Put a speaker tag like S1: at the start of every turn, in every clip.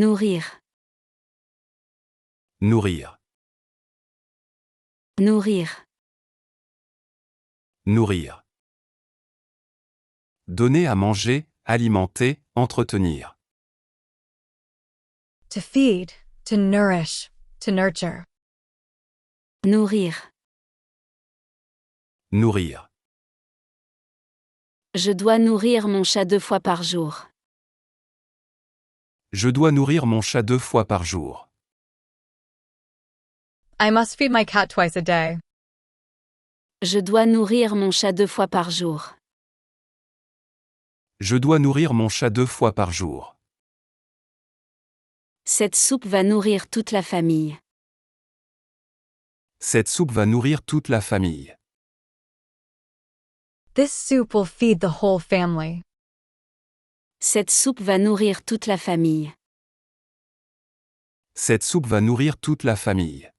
S1: Nourrir.
S2: Nourrir.
S1: Nourrir.
S2: Nourrir. Donner à manger, alimenter, entretenir.
S3: To feed, to nourish, to nurture.
S1: Nourrir.
S2: Nourrir.
S1: Je dois nourrir mon chat 2 fois par jour.
S2: Je dois nourrir mon chat 2 fois par jour.
S3: I must feed my cat twice a day.
S1: Je dois nourrir mon chat 2 fois par jour.
S2: Je dois nourrir mon chat 2 fois par jour.
S1: Cette soupe va nourrir toute la famille.
S2: Cette soupe va nourrir toute la famille.
S3: This soup will feed the whole family.
S1: Cette soupe va nourrir toute la famille.
S2: Cette soupe va nourrir toute la famille.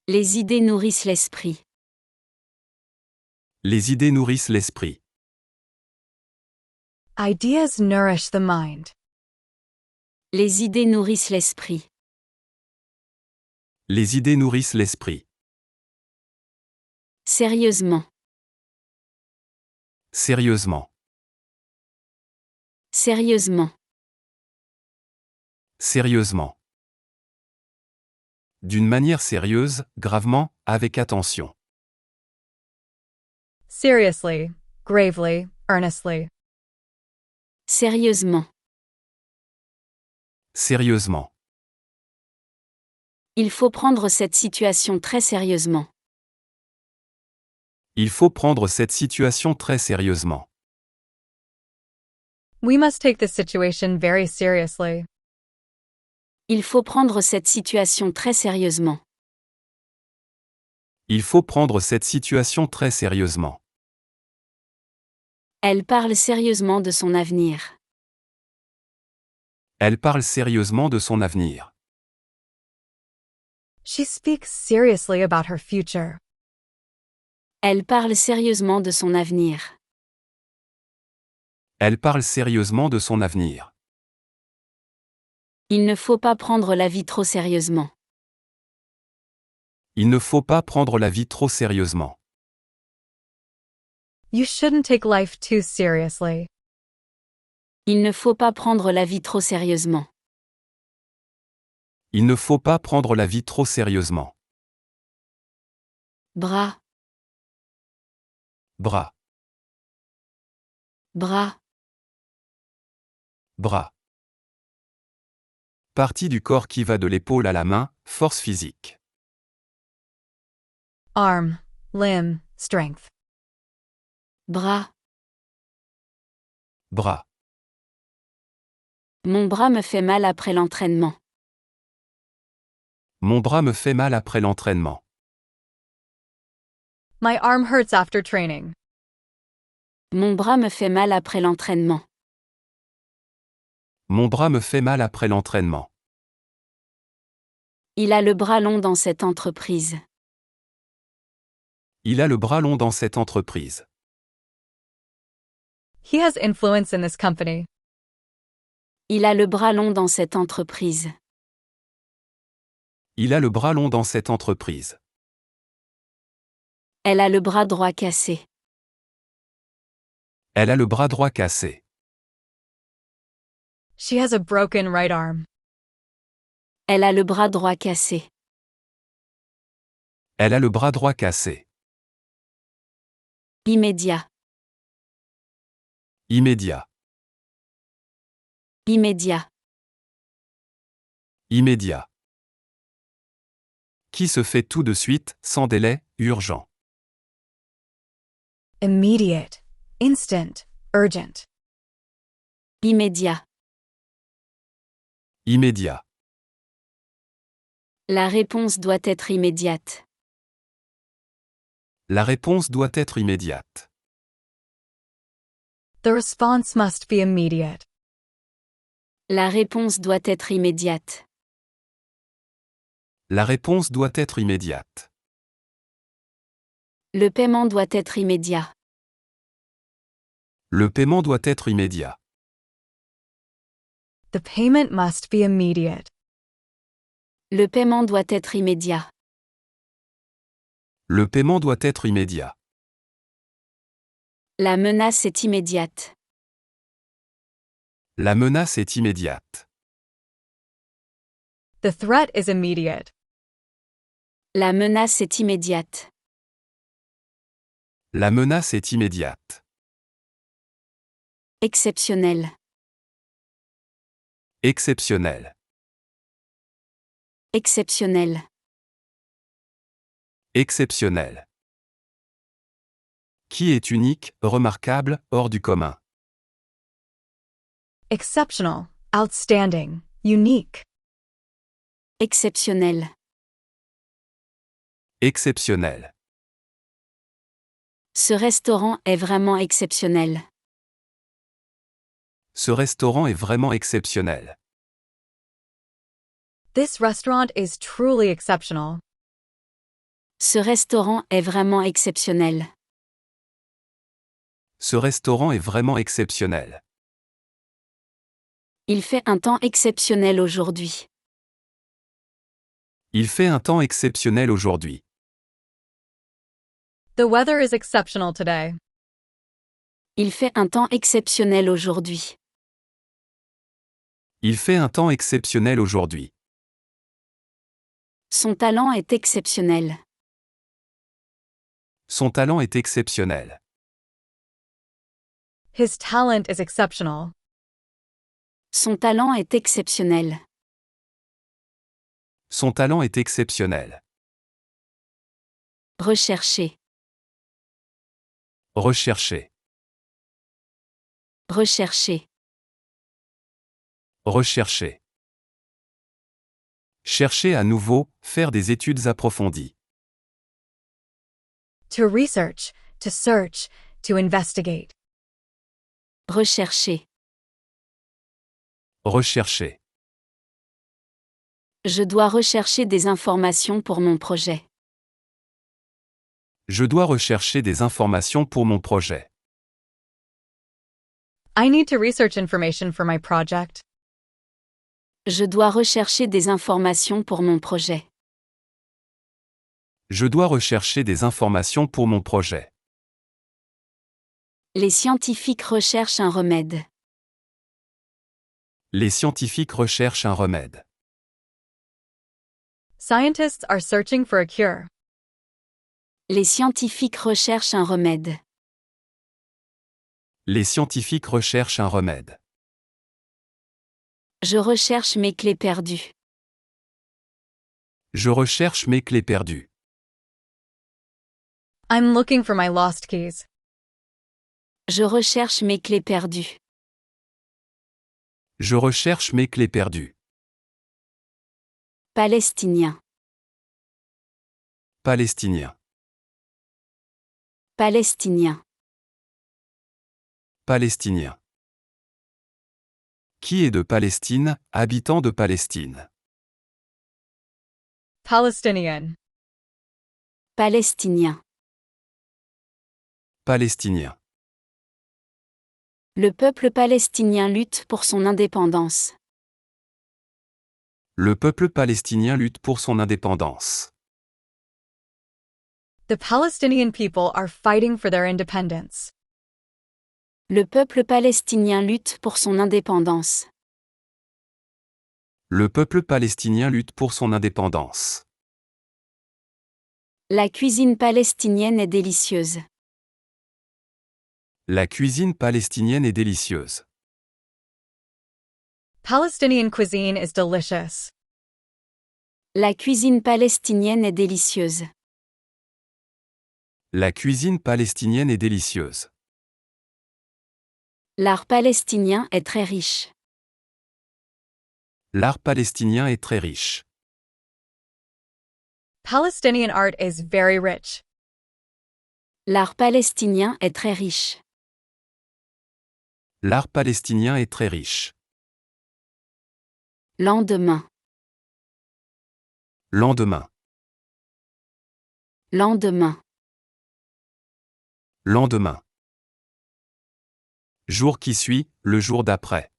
S1: Les idées nourrissent l'esprit.
S2: Les idées nourrissent l'esprit.
S3: Ideas nourish the mind.
S1: Les idées nourrissent l'esprit.
S2: Les idées nourrissent l'esprit.
S1: Sérieusement.
S2: Sérieusement.
S1: Sérieusement.
S2: Sérieusement. D'une manière sérieuse, gravement, avec attention.
S3: Seriously, gravely, earnestly.
S1: Sérieusement.
S2: Sérieusement.
S1: Il faut prendre cette situation très sérieusement.
S2: Il faut prendre cette situation très sérieusement.
S3: We must take this situation very seriously.
S1: Il faut prendre cette situation très sérieusement.
S2: Il faut prendre cette situation très sérieusement.
S1: Elle parle sérieusement de son avenir.
S2: Elle parle sérieusement de son avenir.
S3: She speaks seriously about her future.
S1: Elle parle sérieusement de son avenir.
S2: Elle parle sérieusement de son avenir.
S1: Il ne faut pas prendre la vie trop sérieusement.
S2: Il ne faut pas prendre la vie trop sérieusement.
S3: You shouldn't take life too seriously.
S1: Il ne faut pas prendre la vie trop sérieusement.
S2: Il ne faut pas prendre la vie trop sérieusement.
S1: Bras.
S2: Bras.
S1: Bras.
S2: Bras. Partie du corps qui va de l'épaule à la main, force physique.
S3: Arm, limb, strength.
S1: Bras.
S2: Bras.
S1: Mon bras me fait mal après l'entraînement.
S2: Mon bras me fait mal après l'entraînement.
S3: My arm hurts after training.
S1: Mon bras me fait mal après l'entraînement.
S2: Mon bras me fait mal après l'entraînement.
S1: Il a le bras long dans cette entreprise.
S2: Il a le bras long dans cette entreprise.
S3: He has influence in this company.
S1: Il a le bras long dans cette entreprise.
S2: Il a le bras long dans cette entreprise.
S1: Elle a le bras droit cassé.
S2: Elle a le bras droit cassé.
S3: She has a broken right arm.
S1: Elle a le bras droit cassé.
S2: Elle a le bras droit cassé.
S1: Immédiat.
S2: Immédiat.
S1: Immédiat.
S2: Immédiat. Qui se fait tout de suite, sans délai, urgent.
S3: Immediate, instant, urgent.
S1: Immédiat.
S2: Immédiat.
S1: La réponse doit être immédiate.
S2: La réponse doit être immédiate.
S3: The response must be immediate.
S1: La réponse doit être immédiate.
S2: La réponse doit être immédiate.
S1: Le paiement doit être immédiat.
S2: Le paiement doit être immédiat.
S3: The payment must be immediate.
S1: Le paiement doit être immédiat.
S2: Le paiement doit être immédiat.
S1: La menace est immédiate.
S2: La menace est immédiate.
S3: The threat is immediate.
S1: La menace est immédiate.
S2: La menace est immédiate.
S1: Exceptionnel.
S2: Exceptionnel.
S1: Exceptionnel.
S2: Exceptionnel. Qui est unique, remarquable, hors du commun.
S3: Exceptional, outstanding, unique.
S1: Exceptionnel.
S2: Exceptionnel.
S1: Ce restaurant est vraiment exceptionnel.
S2: Ce restaurant est vraiment exceptionnel.
S3: This restaurant is truly exceptional.
S1: Ce restaurant est vraiment exceptionnel.
S2: Ce restaurant est vraiment exceptionnel.
S1: Il fait un temps exceptionnel aujourd'hui.
S2: Il fait un temps exceptionnel aujourd'hui.
S3: The weather is exceptional today.
S1: Il fait un temps exceptionnel aujourd'hui.
S2: Il fait un temps exceptionnel aujourd'hui.
S1: Son talent est exceptionnel.
S2: Son talent est exceptionnel.
S3: His talent is exceptional.
S1: Son talent est exceptionnel.
S2: Son talent est exceptionnel.
S1: Rechercher.
S2: Rechercher.
S1: Rechercher.
S2: Rechercher. Chercher à nouveau, faire des études approfondies.
S3: To research, to search, to investigate.
S1: Rechercher.
S2: Rechercher.
S1: Je dois rechercher des informations pour mon projet.
S2: Je dois rechercher des informations pour mon projet.
S3: I need to research information for my project.
S1: Je dois rechercher des informations pour mon projet.
S2: Je dois rechercher des informations pour mon projet.
S1: Les scientifiques recherchent un remède.
S2: Les scientifiques recherchent un remède.
S3: Scientists are searching for a cure.
S1: Les scientifiques recherchent un remède.
S2: Les scientifiques recherchent un remède.
S1: Je recherche mes clés perdues.
S2: Je recherche mes clés perdues.
S3: I'm looking for my lost keys.
S1: Je recherche mes clés perdues.
S2: Je recherche mes clés perdues.
S1: Palestinien.
S2: Palestinien.
S1: Palestinien.
S2: Palestinien. Qui est de Palestine, habitant de Palestine.
S3: Palestinian.
S1: Palestinien.
S2: Palestinien.
S1: Le peuple palestinien lutte pour son indépendance.
S2: Le peuple palestinien lutte pour son indépendance.
S3: The Palestinian people are fighting for their independence.
S1: Le peuple palestinien lutte pour son indépendance.
S2: Le peuple palestinien lutte pour son indépendance.
S1: La cuisine palestinienne est délicieuse.
S2: La cuisine palestinienne est délicieuse.
S3: Palestinian cuisine is delicious.
S1: La cuisine palestinienne est délicieuse.
S2: La cuisine palestinienne est délicieuse.
S1: L'art palestinien est très riche.
S2: L'art palestinien est très riche.
S3: Palestinian art is very rich.
S1: L'art palestinien est très riche.
S2: L'art palestinien est très riche.
S1: Lendemain.
S2: Lendemain.
S1: Lendemain.
S2: Lendemain. Jour qui suit, le jour d'après.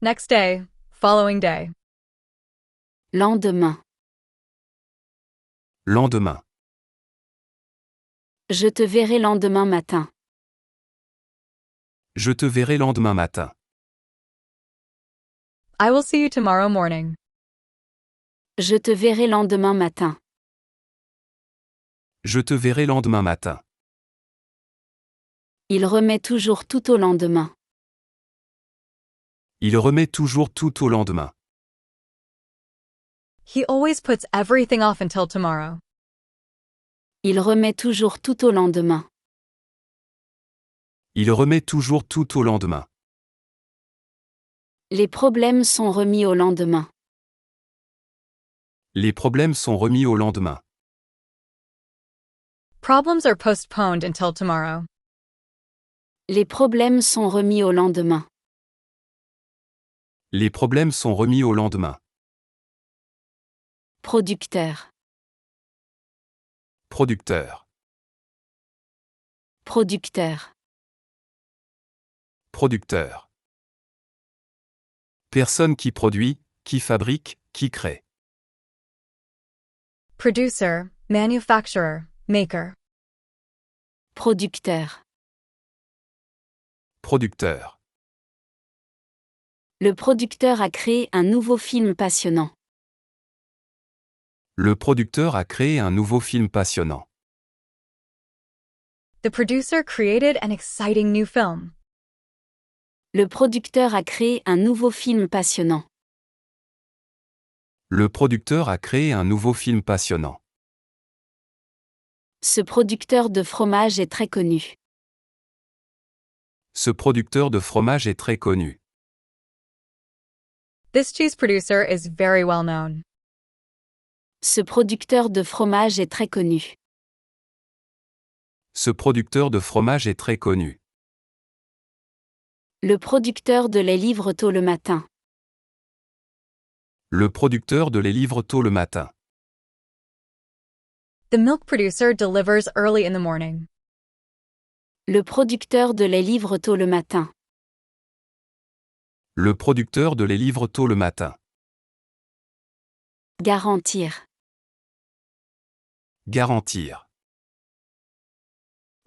S3: Next day, following day.
S1: Lendemain.
S2: Lendemain.
S1: Je te verrai lendemain matin.
S2: Je te verrai lendemain matin.
S3: I will see you tomorrow morning.
S1: Je te verrai lendemain matin.
S2: Je te verrai lendemain matin.
S1: Il remet toujours tout au lendemain.
S2: Il remet toujours tout au lendemain.
S3: He always puts everything off until tomorrow.
S1: Il remet toujours tout au lendemain.
S2: Il remet toujours tout au lendemain.
S1: Les problèmes sont remis au lendemain.
S2: Les problèmes sont remis au lendemain.
S3: Problems are postponed until tomorrow.
S1: Les problèmes sont remis au lendemain.
S2: Les problèmes sont remis au lendemain.
S1: Producteur.
S2: Producteur.
S1: Producteur.
S2: Producteur. Personne qui produit, qui fabrique, qui crée.
S3: Producer, manufacturer, maker.
S1: Producteur.
S2: Producteur.
S1: Le producteur a créé un nouveau film passionnant.
S2: Le producteur a créé un nouveau film passionnant.
S3: The producer created an exciting new film.
S1: Le producteur a créé un nouveau film passionnant.
S2: Le producteur a créé un nouveau film passionnant.
S1: Ce producteur de fromage est très connu.
S2: Ce producteur de fromage est très connu.
S3: This cheese producer is very well known.
S1: Ce producteur de fromage est très connu.
S2: Ce producteur de fromage est très connu.
S1: Le producteur de lait livre tôt le matin.
S2: Le producteur de lait livre tôt le matin.
S3: The milk producer delivers early in the morning.
S1: Le producteur de lait livre tôt le matin.
S2: Le producteur de lait livre tôt le matin.
S1: Garantir.
S2: Garantir.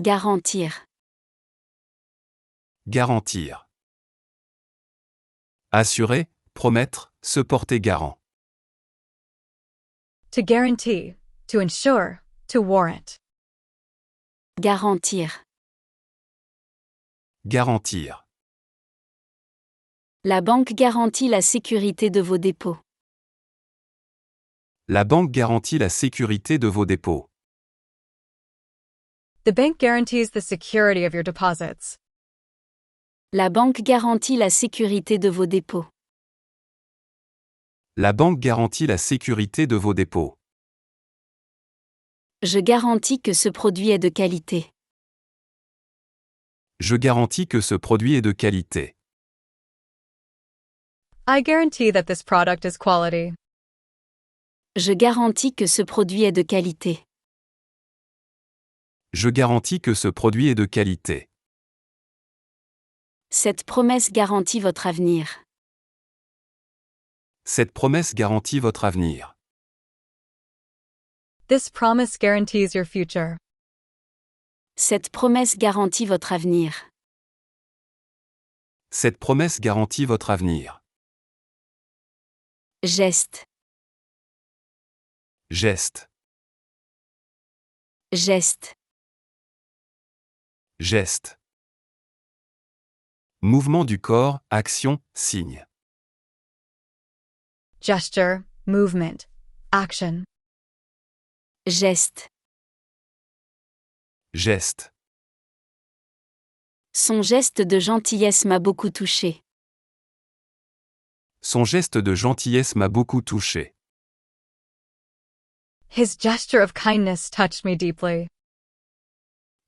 S1: Garantir.
S2: Garantir. Assurer, promettre, se porter garant.
S3: To guarantee, to ensure, to warrant.
S1: Garantir.
S2: Garantir.
S1: La banque garantit la sécurité de vos dépôts.
S2: La banque garantit la sécurité de vos dépôts.
S3: The bank guarantees the security of your deposits.
S1: La banque garantit la sécurité de vos dépôts.
S2: La banque garantit la sécurité de vos dépôts.
S1: Je garantis que ce produit est de qualité.
S2: Je garantis que ce produit est de qualité.
S3: I guarantee that this product is quality.
S1: Je garantis que ce produit est de qualité.
S2: Je garantis que ce produit est de qualité.
S1: Cette promesse garantit votre avenir.
S2: Cette promesse garantit votre avenir.
S3: This promise guarantees your future.
S1: Cette promesse garantit votre avenir.
S2: Cette promesse garantit votre avenir.
S1: Geste.
S2: Geste.
S1: Geste.
S2: Geste. Mouvement du corps, action, signe.
S3: Gesture, movement, action.
S1: Geste.
S2: Geste.
S1: Son geste de gentillesse m'a beaucoup touché.
S2: Son geste de gentillesse m'a beaucoup touché.
S3: His gesture of kindness touched me deeply.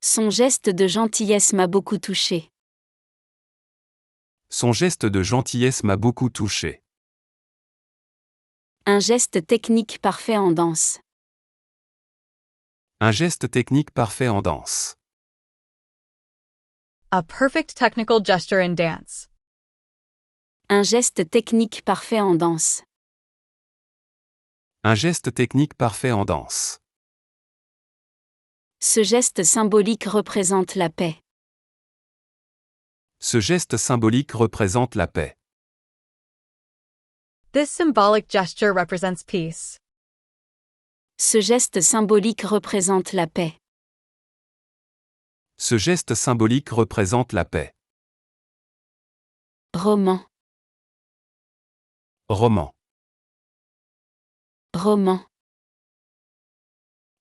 S1: Son geste de gentillesse m'a beaucoup touché.
S2: Son geste de gentillesse m'a beaucoup touché.
S1: Un geste technique parfait en danse.
S2: Un geste technique parfait en danse.
S3: A perfect technical gesture in dance.
S1: Un geste technique parfait en danse.
S2: Un geste technique parfait en danse.
S1: Ce geste symbolique représente la paix.
S2: Ce geste symbolique représente la paix.
S3: This symbolic gesture represents peace.
S1: Ce geste symbolique représente la paix.
S2: Ce geste symbolique représente la paix.
S1: Roman.
S2: Roman.
S1: Roman.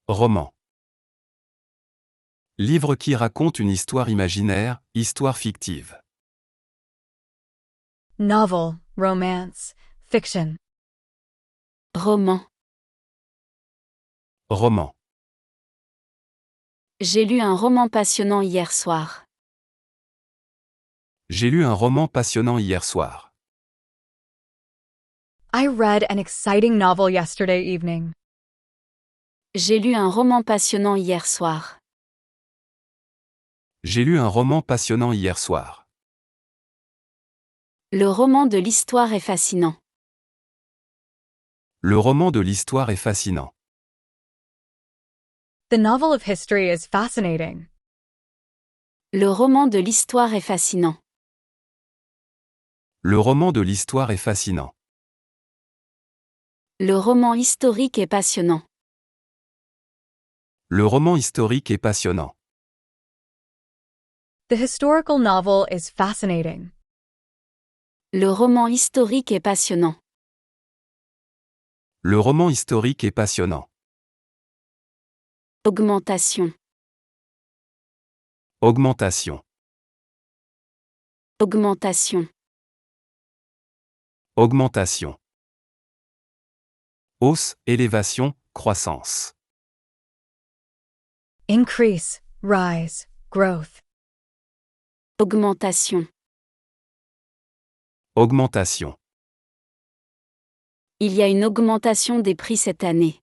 S2: Roman. Livre qui raconte une histoire imaginaire, histoire fictive.
S3: Novel, romance, fiction.
S1: Roman.
S2: Roman.
S1: J'ai lu un roman passionnant hier soir.
S2: J'ai lu un roman passionnant hier soir.
S3: I read an exciting novel yesterday evening.
S1: J'ai lu un roman passionnant hier soir.
S2: J'ai lu un roman passionnant hier soir.
S1: Le roman de l'histoire est fascinant.
S2: Le roman de l'histoire est fascinant.
S3: The novel of history is fascinating.
S1: Le roman de l'histoire est fascinant.
S2: Le roman de l'histoire est fascinant.
S1: Le roman historique est passionnant.
S2: Le roman historique est passionnant.
S3: The historical novel is fascinating.
S1: Le roman historique est passionnant.
S2: Le roman historique est passionnant.
S1: Augmentation.
S2: Augmentation.
S1: Augmentation.
S2: Augmentation. Hausse, élévation, croissance.
S3: Increase, rise, growth.
S1: Augmentation.
S2: Augmentation.
S1: Il y a une augmentation des prix cette année.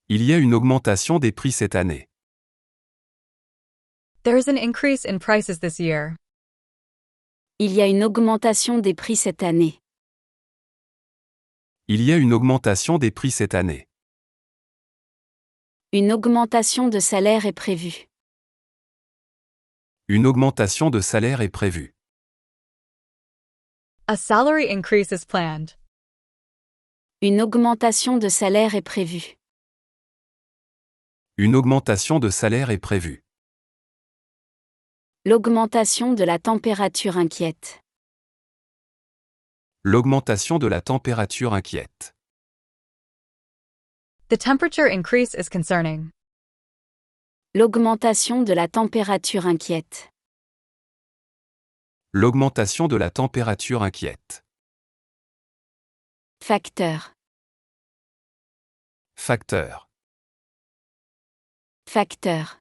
S2: Il y a une augmentation des prix cette année.
S3: There's an increase in prices this year.
S1: Il y a une augmentation des prix cette année.
S2: Il y a une augmentation des prix cette année.
S1: Une augmentation de salaire est prévue.
S2: Une augmentation de salaire est prévue.
S3: A salary increase is planned.
S1: Une augmentation de salaire est prévue.
S2: Une augmentation de salaire est prévue.
S1: L'augmentation de la température inquiète.
S2: L'augmentation de la température inquiète.
S3: The temperature increase is concerning.
S1: L'augmentation de la température inquiète.
S2: L'augmentation de la température inquiète.
S1: Facteur.
S2: Facteur.
S1: Facteur.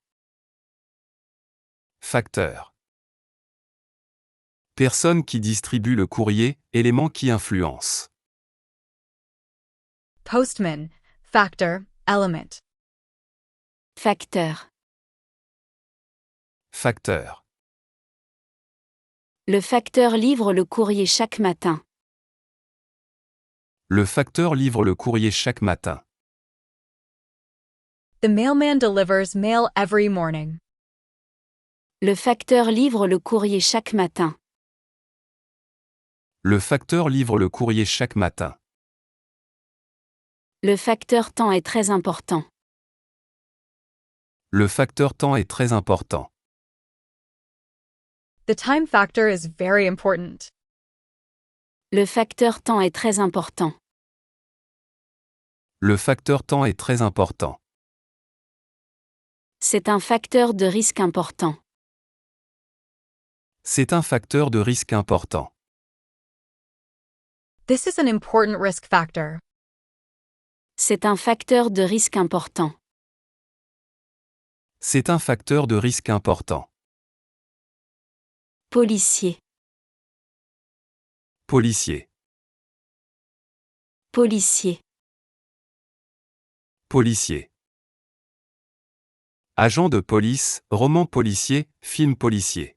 S2: Facteur. Personne qui distribue le courrier, élément qui influence.
S3: Postman, factor, element.
S1: Facteur.
S2: Facteur.
S1: Le facteur livre le courrier chaque matin.
S2: Le facteur livre le courrier chaque matin.
S3: The mailman delivers mail every morning.
S1: Le facteur livre le courrier chaque matin.
S2: Le facteur livre le courrier chaque matin.
S1: Le facteur temps est très important.
S2: Le facteur temps est très important.
S3: The time factor is very important.
S1: Le facteur temps est très important.
S2: Le facteur temps est très important.
S1: C'est un facteur de risque important.
S2: C'est un facteur de risque important.
S3: This is an important risk factor.
S1: C'est un facteur de risque important.
S2: C'est un facteur de risque important.
S1: Policier.
S2: Policier.
S1: Policier.
S2: Policier. Agent de police, roman policier, film policier.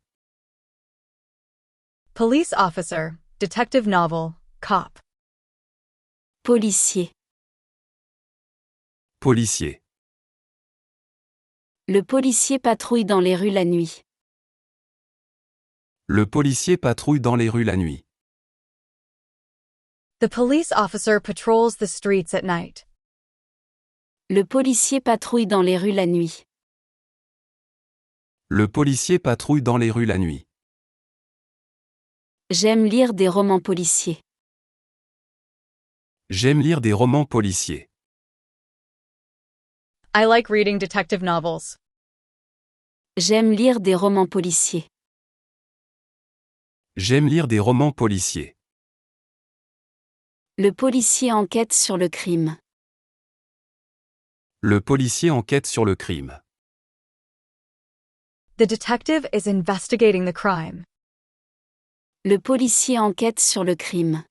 S3: Police officer, detective novel, cop.
S1: Policier.
S2: Policier.
S1: Le policier patrouille dans les rues la nuit.
S2: Le policier patrouille dans les rues la nuit.
S3: The police officer patrols the streets at night.
S1: Le policier patrouille dans les rues la nuit.
S2: Le policier patrouille dans les rues la nuit.
S1: J'aime lire des romans policiers.
S2: J'aime lire des romans policiers.
S3: I like reading detective novels.
S1: J'aime lire des romans policiers.
S2: J'aime lire des romans policiers.
S1: Le policier enquête sur le crime.
S2: Le policier enquête sur le crime.
S3: The detective is investigating the crime.
S1: Le policier enquête sur le crime.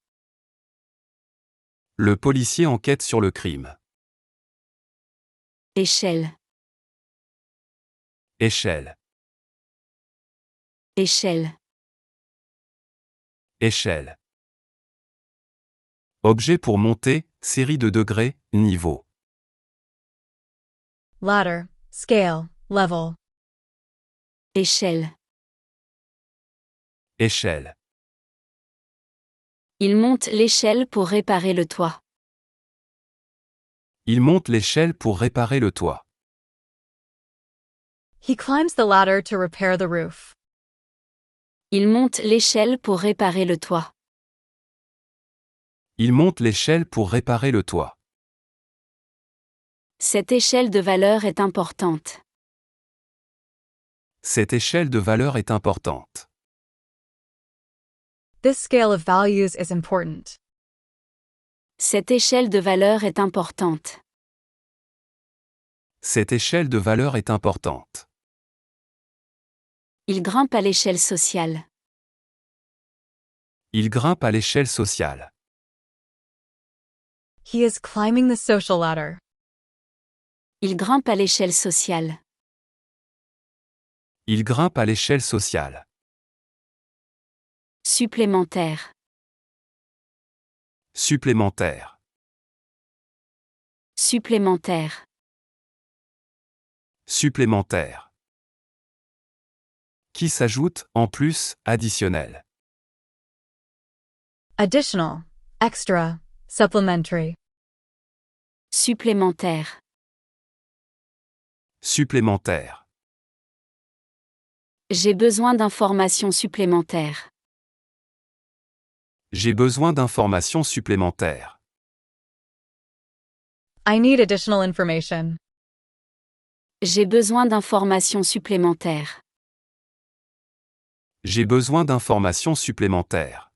S2: Le policier enquête sur le crime.
S1: Échelle.
S2: Échelle.
S1: Échelle.
S2: Échelle. Objet pour monter, série de degrés, niveau.
S3: Ladder, scale, level.
S1: Échelle.
S2: Échelle.
S1: Il monte l'échelle pour réparer le toit.
S2: Il monte l'échelle pour réparer le toit.
S3: He climbs the ladder to repair the roof.
S1: Il monte l'échelle pour réparer le toit.
S2: Il monte l'échelle pour réparer le toit.
S1: Cette échelle de valeur est importante.
S2: Cette échelle de valeur est importante.
S3: This scale of values is important.
S1: Cette échelle de valeur est importante.
S2: Cette échelle de valeur est importante.
S1: Il grimpe à l'échelle sociale.
S2: Il grimpe à l'échelle sociale.
S3: He is climbing the social ladder.
S1: Il grimpe à l'échelle sociale.
S2: Il grimpe à l'échelle sociale.
S1: Supplémentaire.
S2: Supplémentaire.
S1: Supplémentaire.
S2: Supplémentaire. Qui s'ajoute, en plus, additionnel.
S3: Additional, extra, supplementary.
S1: Supplémentaire.
S2: Supplémentaire.
S1: J'ai besoin d'informations supplémentaires.
S2: J'ai besoin d'informations supplémentaires.
S3: I need additional information.
S1: J'ai besoin d'informations supplémentaires.
S2: J'ai besoin d'informations supplémentaires.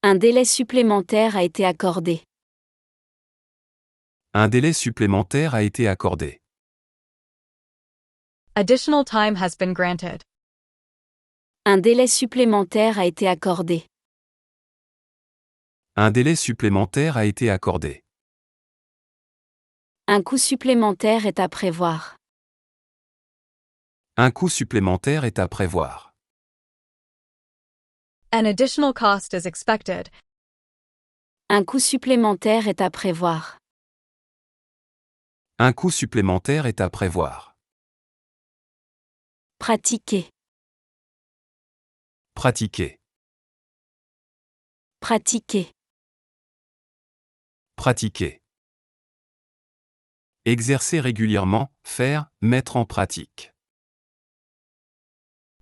S1: Un délai supplémentaire a été accordé.
S2: Un délai supplémentaire a été accordé.
S3: Additional time has been granted.
S1: Un délai supplémentaire a été accordé.
S2: Un délai supplémentaire a été accordé.
S1: Un coût supplémentaire est à prévoir.
S2: Un coût supplémentaire est à prévoir.
S3: An additional cost is expected.
S1: Un coût supplémentaire est à prévoir.
S2: Un coût supplémentaire est à prévoir.
S1: Pratiquer.
S2: Pratiquer.
S1: Pratiquer.
S2: Pratiquer. Exercer régulièrement, faire, mettre en pratique.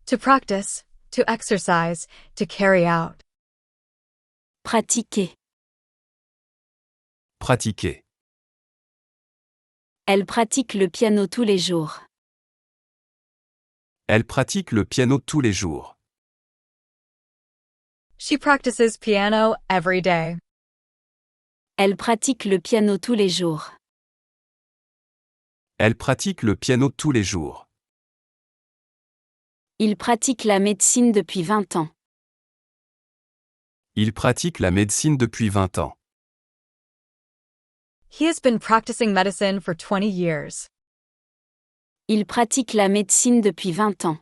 S3: To practice, to exercise, to carry out.
S1: Pratiquer.
S2: Pratiquer.
S1: Elle pratique le piano tous les jours.
S2: Elle pratique le piano tous les jours.
S3: She practices piano every day.
S1: Elle pratique le piano tous les jours.
S2: Elle pratique le piano tous les jours.
S1: Il pratique la médecine depuis 20 ans.
S2: Il pratique la médecine depuis 20 ans.
S3: He has been practicing medicine for 20 years.
S1: Il pratique la médecine depuis 20 ans.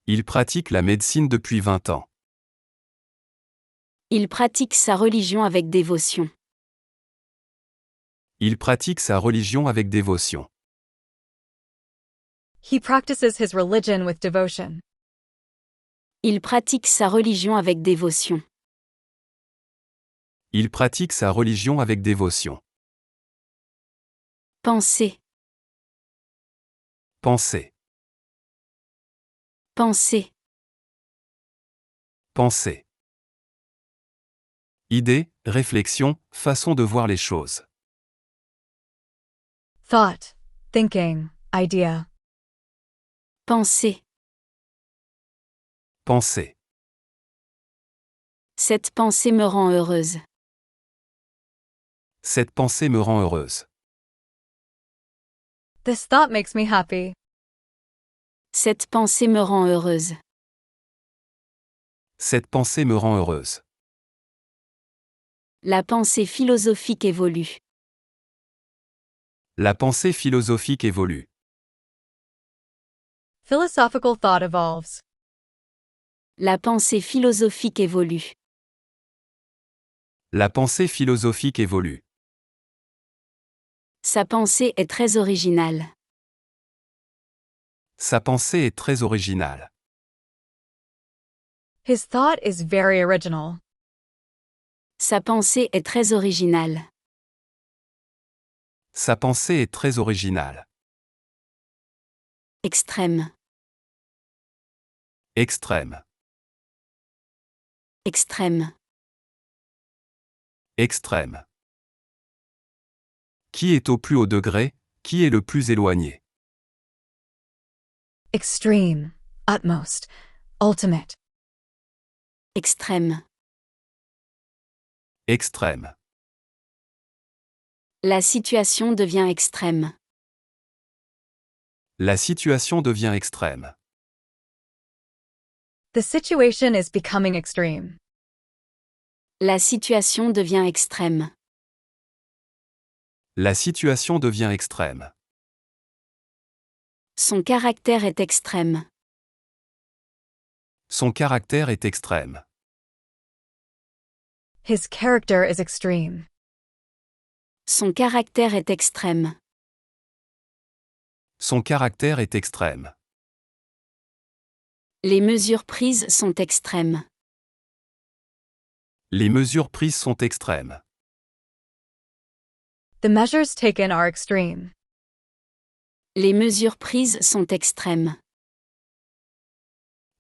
S2: Il pratique la médecine depuis 20 ans.
S1: Il pratique sa religion avec dévotion.
S2: Il pratique sa religion avec dévotion.
S3: He practices his religion with devotion.
S1: Il pratique sa religion avec dévotion.
S2: Il pratique sa religion avec dévotion.
S1: Penser.
S2: Penser.
S1: Penser.
S2: Penser. Idée, réflexion, façon de voir les choses.
S3: Thought, thinking, idea.
S1: Penser.
S2: Penser.
S1: Cette pensée me rend heureuse.
S2: Cette pensée me rend heureuse.
S3: This thought makes me happy.
S1: Cette pensée me rend heureuse.
S2: Cette pensée me rend heureuse.
S1: La pensée philosophique évolue.
S2: La pensée philosophique évolue.
S3: Philosophical thought evolves.
S1: La pensée philosophique évolue.
S2: La pensée philosophique évolue.
S1: Sa pensée est très originale.
S2: Sa pensée est très originale.
S3: His thought is very original.
S1: Sa pensée est très originale.
S2: Sa pensée est très originale.
S1: Extrême.
S2: Extrême.
S1: Extrême.
S2: Extrême. Qui est au plus haut degré, qui est le plus éloigné?
S3: Extreme, utmost, ultimate.
S1: Extrême.
S2: Extrême.
S1: La situation devient extrême.
S2: La situation devient extrême.
S3: The situation is becoming extreme.
S1: La situation devient extrême.
S2: La situation devient extrême.
S1: Son caractère est extrême.
S2: Son caractère est extrême.
S3: His character is extreme.
S1: Son caractère est extrême.
S2: Son caractère est extrême.
S1: Les mesures prises sont extrêmes.
S2: Les mesures prises sont extrêmes.
S3: The measures taken are extreme.
S1: Les mesures prises sont extrêmes.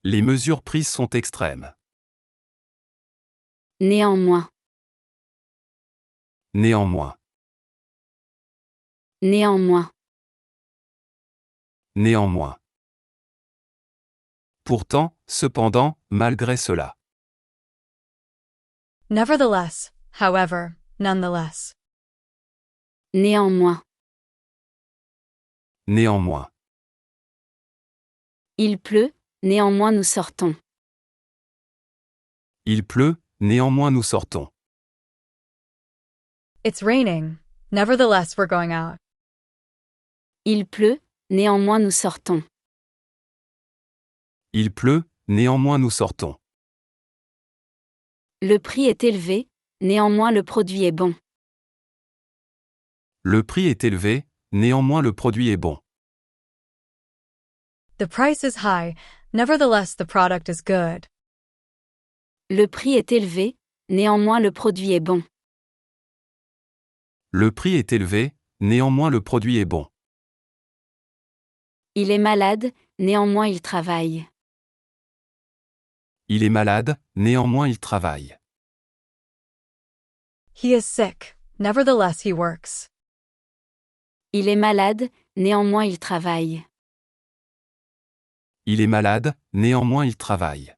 S2: Les mesures prises sont extrêmes.
S1: Néanmoins.
S2: Néanmoins.
S1: Néanmoins.
S2: Néanmoins. Pourtant, cependant, malgré cela.
S3: Nevertheless, however, nonetheless.
S1: Néanmoins.
S2: Néanmoins.
S1: Il pleut, néanmoins nous sortons.
S2: Il pleut, néanmoins nous sortons.
S3: It's raining. Nevertheless, we're going out.
S1: Il pleut, néanmoins nous sortons.
S2: Il pleut, néanmoins nous sortons.
S1: Le prix est élevé, néanmoins le produit est bon.
S2: Le prix est élevé, néanmoins le produit est bon.
S3: The price is high. Nevertheless, the product is good.
S1: Le prix est élevé, néanmoins le produit est bon.
S2: Le prix est élevé, néanmoins le produit est bon.
S1: Il est malade, néanmoins il travaille.
S2: Il est malade, néanmoins il travaille.
S3: He is sick. Nevertheless, he works.
S1: Il est malade, néanmoins il travaille.
S2: Il est malade, néanmoins il travaille.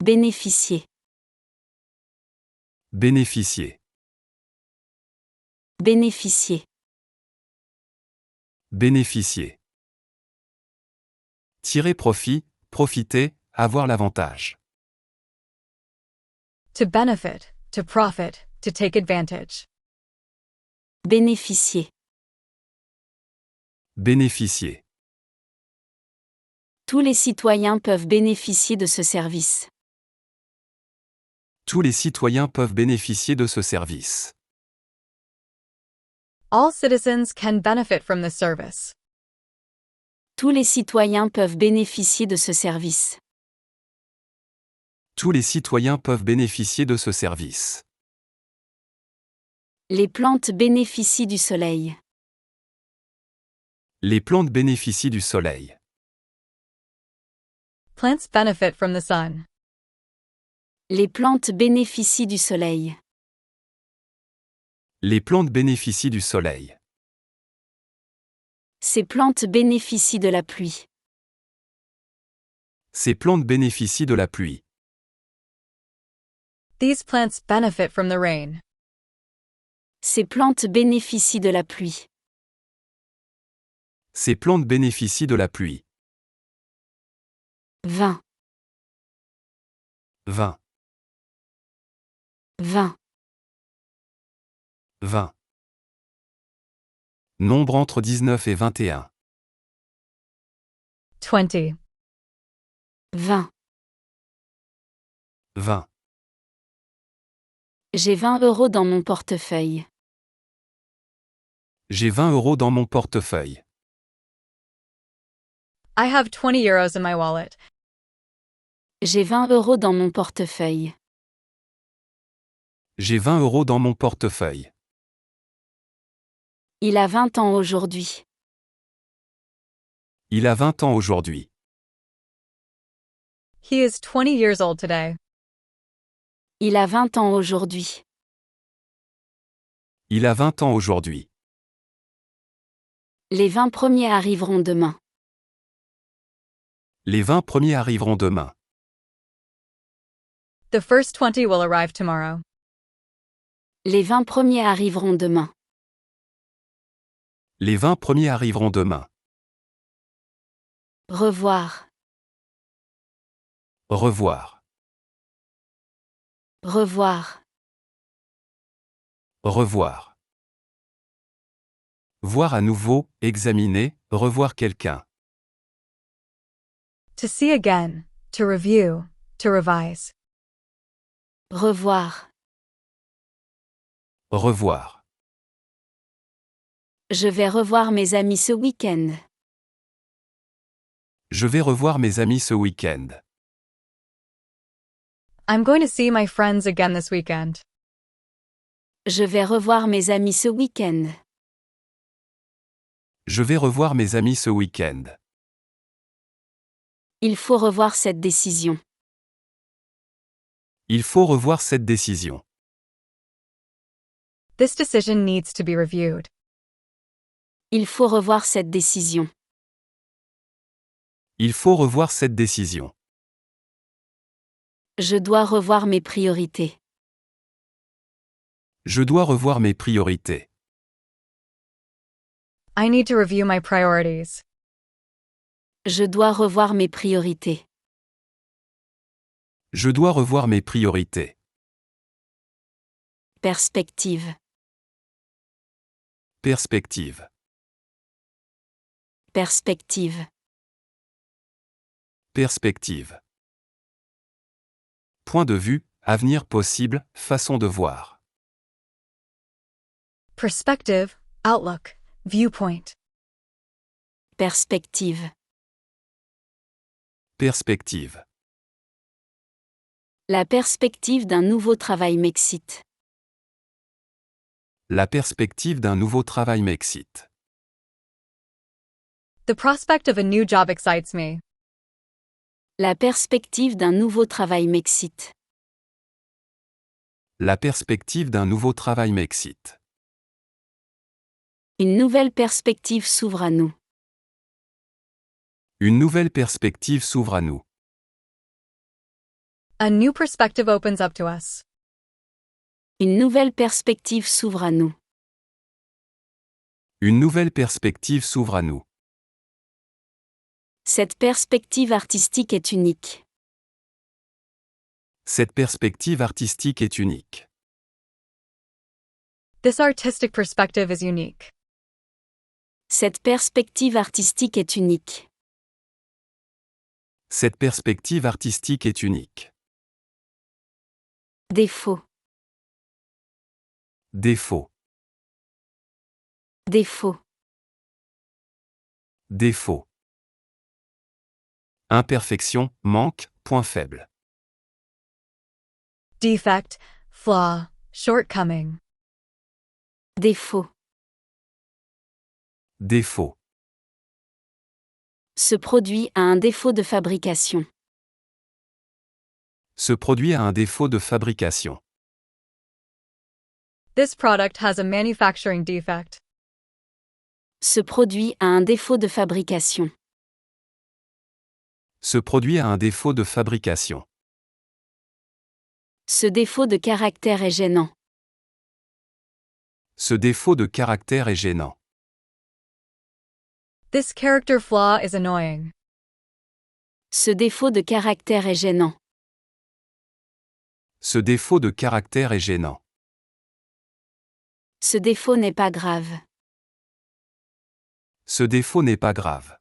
S1: Bénéficier.
S2: Bénéficier.
S1: Bénéficier.
S2: Bénéficier. Tirer profit, profiter, avoir l'avantage.
S3: To benefit, to profit, to take advantage.
S1: Bénéficier.
S2: Bénéficier.
S1: Tous les citoyens peuvent bénéficier de ce service.
S2: Tous les citoyens peuvent bénéficier de ce service.
S3: All citizens can benefit from this service.
S1: Tous les citoyens peuvent bénéficier de ce service.
S2: Tous les citoyens peuvent bénéficier de ce service.
S1: Les plantes bénéficient du soleil.
S2: Les plantes bénéficient du soleil.
S3: Plants benefit from the sun.
S1: Les plantes bénéficient du soleil.
S2: Les plantes bénéficient du soleil.
S1: Ces plantes bénéficient de la pluie.
S2: Ces plantes bénéficient de la pluie.
S3: These plants benefit from the rain.
S1: Ces plantes bénéficient de la pluie.
S2: Ces plantes bénéficient de la pluie.
S1: Vin.
S2: 20.
S1: Vin.
S2: 20. Nombre entre 19 et 21.
S3: 20.
S1: 20.
S2: 20.
S1: J'ai 20 € dans mon portefeuille.
S2: J'ai 20 € dans mon portefeuille.
S3: I have 20 euros in my wallet.
S1: J'ai 20 € dans mon portefeuille.
S2: J'ai 20 € dans mon portefeuille.
S1: Il a 20 ans aujourd'hui.
S2: Il a 20 ans aujourd'hui.
S3: He is 20 years old today.
S1: Il a 20 ans aujourd'hui.
S2: Il a 20 ans aujourd'hui.
S1: Les 20 premiers arriveront demain.
S2: Les 20 premiers arriveront demain.
S3: The first 20 will arrive tomorrow.
S1: Les 20 premiers arriveront demain.
S2: Les 20 premiers arriveront demain.
S1: Revoir.
S2: Revoir.
S1: Revoir.
S2: Revoir. Voir à nouveau, examiner, revoir quelqu'un.
S3: To see again, to review, to revise.
S1: Revoir.
S2: Revoir.
S1: Je vais revoir mes amis ce week-end.
S2: Je vais revoir mes amis ce week-end.
S3: I'm going to see my friends again this weekend.
S1: Je vais revoir mes amis ce week-end.
S2: Je vais revoir mes amis ce week-end.
S1: Il faut revoir cette décision.
S2: Il faut revoir cette décision.
S3: This decision needs to be reviewed.
S1: Il faut revoir cette décision.
S2: Il faut revoir cette décision.
S1: Je dois revoir mes priorités.
S2: Je dois revoir mes priorités.
S3: I need to review my priorities.
S1: Je dois revoir mes priorités.
S2: Je dois revoir mes priorités.
S1: Perspective.
S2: Perspective.
S1: Perspective.
S2: Perspective. Point de vue, avenir possible, façon de voir.
S3: Perspective, outlook, viewpoint.
S1: Perspective.
S2: Perspective.
S1: La perspective d'un nouveau travail m'excite.
S2: La perspective d'un nouveau travail m'excite.
S3: The prospect of a new job excites me.
S1: La perspective d'un nouveau travail m'excite.
S2: La perspective d'un nouveau travail m'excite.
S1: Une nouvelle perspective s'ouvre à nous.
S2: Une nouvelle perspective s'ouvre à nous.
S3: A new perspective opens up to us.
S1: Une nouvelle perspective s'ouvre à nous.
S2: Une nouvelle perspective s'ouvre à nous.
S1: Cette perspective artistique est unique.
S2: Cette perspective artistique est unique.
S3: This artistic perspective is unique.
S1: Cette perspective artistique est unique.
S2: Cette perspective artistique est unique.
S1: Défaut.
S2: Défaut.
S1: Défaut.
S2: Défaut. Imperfection, manque, point faible.
S3: Defect, flaw, shortcoming.
S1: Défaut.
S2: Défaut.
S1: Ce produit a un défaut de fabrication.
S2: Ce produit a un défaut de fabrication.
S3: This product has a manufacturing defect.
S1: Ce produit a un défaut de fabrication.
S2: Ce produit a un défaut de fabrication.
S1: Ce défaut de caractère est gênant.
S2: Ce défaut de caractère est gênant.
S3: This character flaw is annoying.
S1: Ce défaut de caractère est gênant.
S2: Ce défaut de caractère est gênant.
S1: Ce défaut n'est pas grave.
S2: Ce défaut n'est pas grave.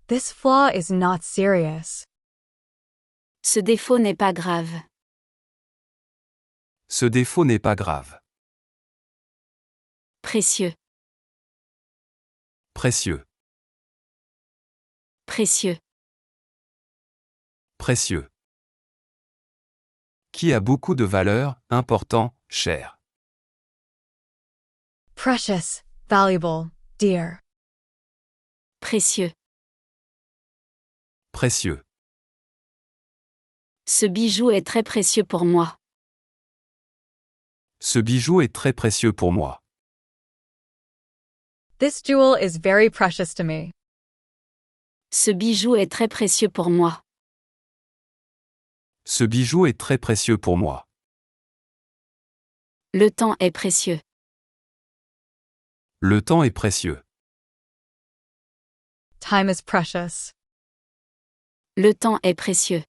S3: This flaw is not serious.
S1: Ce défaut n'est pas grave.
S2: Ce défaut n'est pas grave.
S1: Précieux.
S2: Précieux.
S1: Précieux.
S2: Précieux. Qui a beaucoup de valeur, important, cher.
S3: Precious, valuable, dear.
S1: Précieux.
S2: Précieux.
S1: Ce bijou est très précieux pour moi.
S2: Ce bijou est très précieux pour moi.
S3: This jewel is very precious to me.
S1: Ce bijou est très précieux pour moi.
S2: Ce bijou est très précieux pour moi.
S1: Le temps est précieux.
S2: Le temps est précieux.
S3: Time is precious.
S1: Le temps est précieux.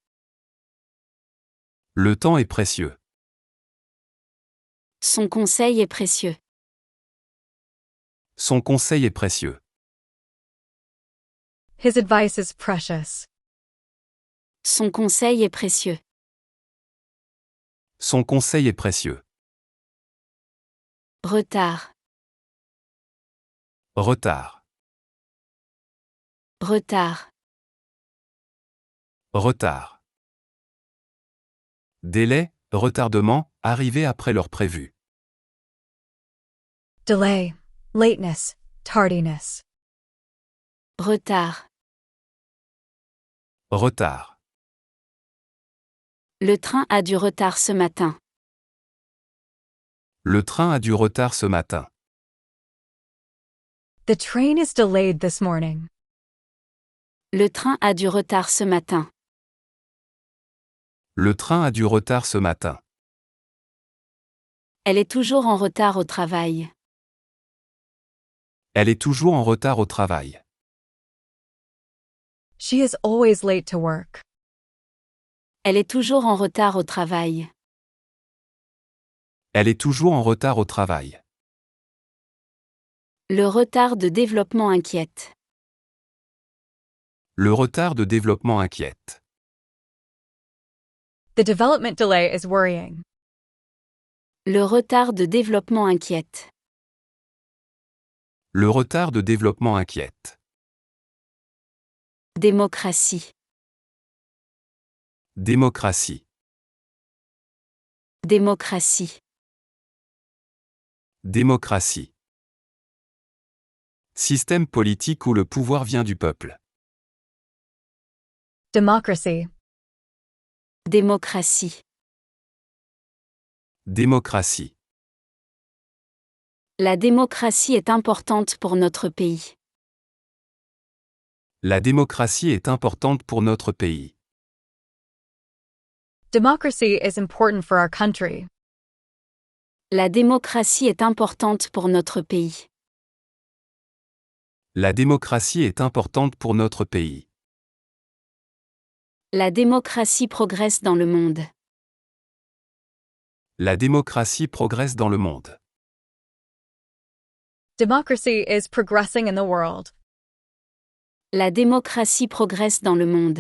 S2: Le temps est précieux.
S1: Son conseil est précieux.
S2: Son conseil est précieux.
S3: His advice is precious.
S1: Son conseil est précieux.
S2: Son conseil est précieux.
S1: Retard.
S2: Retard.
S1: Retard.
S2: Retard. Délai, retardement, arrivé après l'heure prévue.
S3: Delay, lateness, tardiness.
S1: Retard.
S2: Retard.
S1: Le train a du retard ce matin.
S2: Le train a du retard ce matin.
S3: The train is delayed this morning.
S1: Le train a du retard ce matin.
S2: Le train a du retard ce matin.
S1: Elle est toujours en retard au travail.
S2: Elle est toujours en retard au travail.
S3: She is always late to work.
S1: Elle est toujours en retard au travail.
S2: Elle est toujours en retard au travail.
S1: Le retard de développement inquiète.
S2: Le retard de développement inquiète.
S3: The development delay is worrying.
S1: Le retard de développement inquiète.
S2: Le retard de développement inquiète.
S1: Démocratie.
S2: Démocratie.
S1: Démocratie.
S2: Démocratie. Système politique où le pouvoir vient du peuple.
S3: Democracy.
S1: Démocratie.
S2: Démocratie.
S1: La démocratie est importante pour notre pays.
S2: La démocratie est importante pour notre pays.
S3: Democracy is important for our country.
S1: La démocratie est importante pour notre pays.
S2: La démocratie est importante pour notre pays.
S1: La démocratie progresse dans le monde.
S2: La démocratie progresse dans le monde.
S3: Democracy is progressing in the world.
S1: La démocratie progresse dans le monde.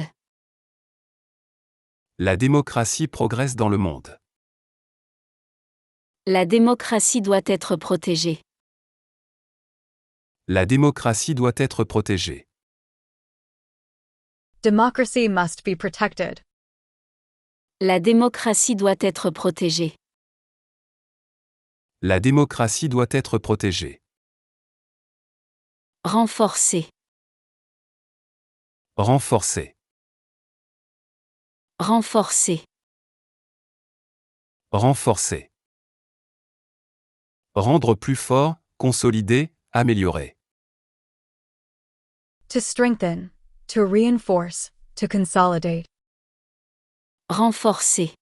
S2: La démocratie progresse dans le monde.
S1: La démocratie doit être protégée.
S2: La démocratie doit être protégée.
S3: Democracy must be protected.
S1: La démocratie doit être protégée.
S2: La démocratie doit être protégée.
S1: Renforcer.
S2: Renforcer.
S1: Renforcer.
S2: Renforcer. Rendre plus fort, consolider, améliorer.
S3: To strengthen. To reinforce. To consolidate.
S1: Renforcer.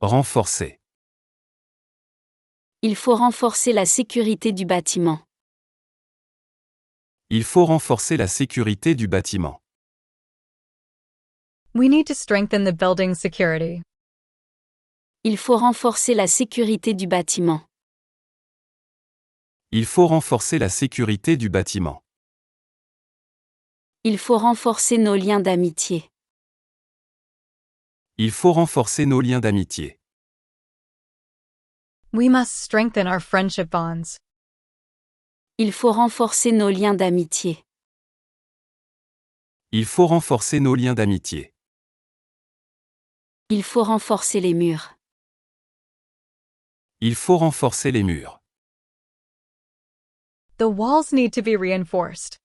S2: Renforcer.
S1: Il faut renforcer la sécurité du bâtiment.
S2: Il faut renforcer la sécurité du bâtiment.
S3: We need to strengthen the building's security.
S1: Il faut renforcer la sécurité du bâtiment.
S2: Il faut renforcer la sécurité du bâtiment.
S1: Il faut renforcer nos liens d'amitié.
S2: Il faut renforcer nos liens d'amitié.
S3: We must strengthen our friendship bonds.
S1: Il faut renforcer nos liens d'amitié.
S2: Il faut renforcer nos liens d'amitié.
S1: Il faut renforcer les murs.
S2: Il faut renforcer les murs.
S3: The walls need to be reinforced.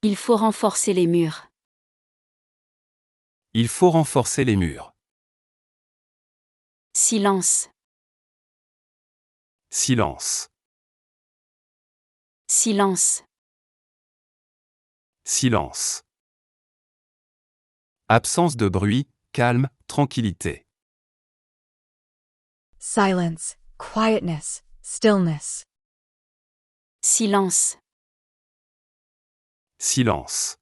S1: Il faut renforcer les murs.
S2: Il faut renforcer les murs.
S1: Silence.
S2: Silence.
S1: Silence.
S2: Silence. Absence de bruit, calme, tranquillité.
S3: Silence. Quietness. Stillness.
S1: Silence.
S2: Silence.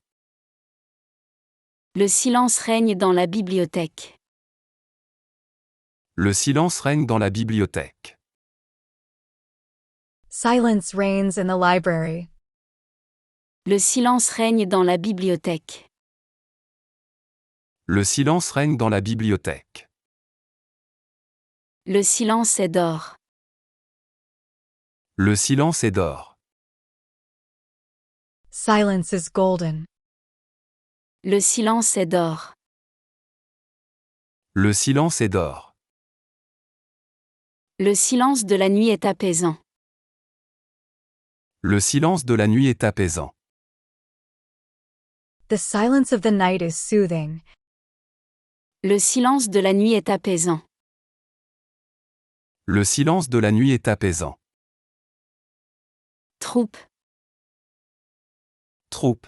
S1: Le silence règne dans la bibliothèque.
S2: Le silence règne dans la bibliothèque.
S3: Silence reigns in the library.
S1: Le silence règne dans la bibliothèque.
S2: Le silence règne dans la bibliothèque.
S1: Le silence est d'or.
S2: Le silence est d'or.
S3: Silence is golden.
S1: Le silence est d'or.
S2: Le silence est d'or.
S1: Le silence de la nuit est apaisant.
S2: Le silence de la nuit est apaisant.
S3: The silence of the night is soothing.
S1: Le silence de la nuit est apaisant.
S2: Le silence de la nuit est apaisant.
S1: Troupe.
S2: Troupe.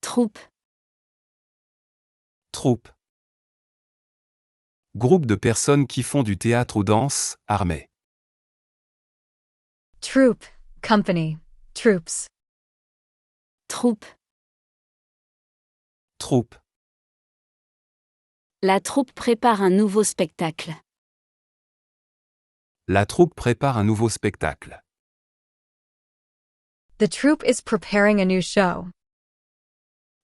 S1: Troupe.
S2: Troupe. Groupe de personnes qui font du théâtre ou danse, armée.
S3: Troop. Company. Troops.
S1: Troupe.
S2: Troupe.
S1: La troupe prépare un nouveau spectacle.
S2: La troupe prépare un nouveau spectacle.
S3: The troop is preparing a new show.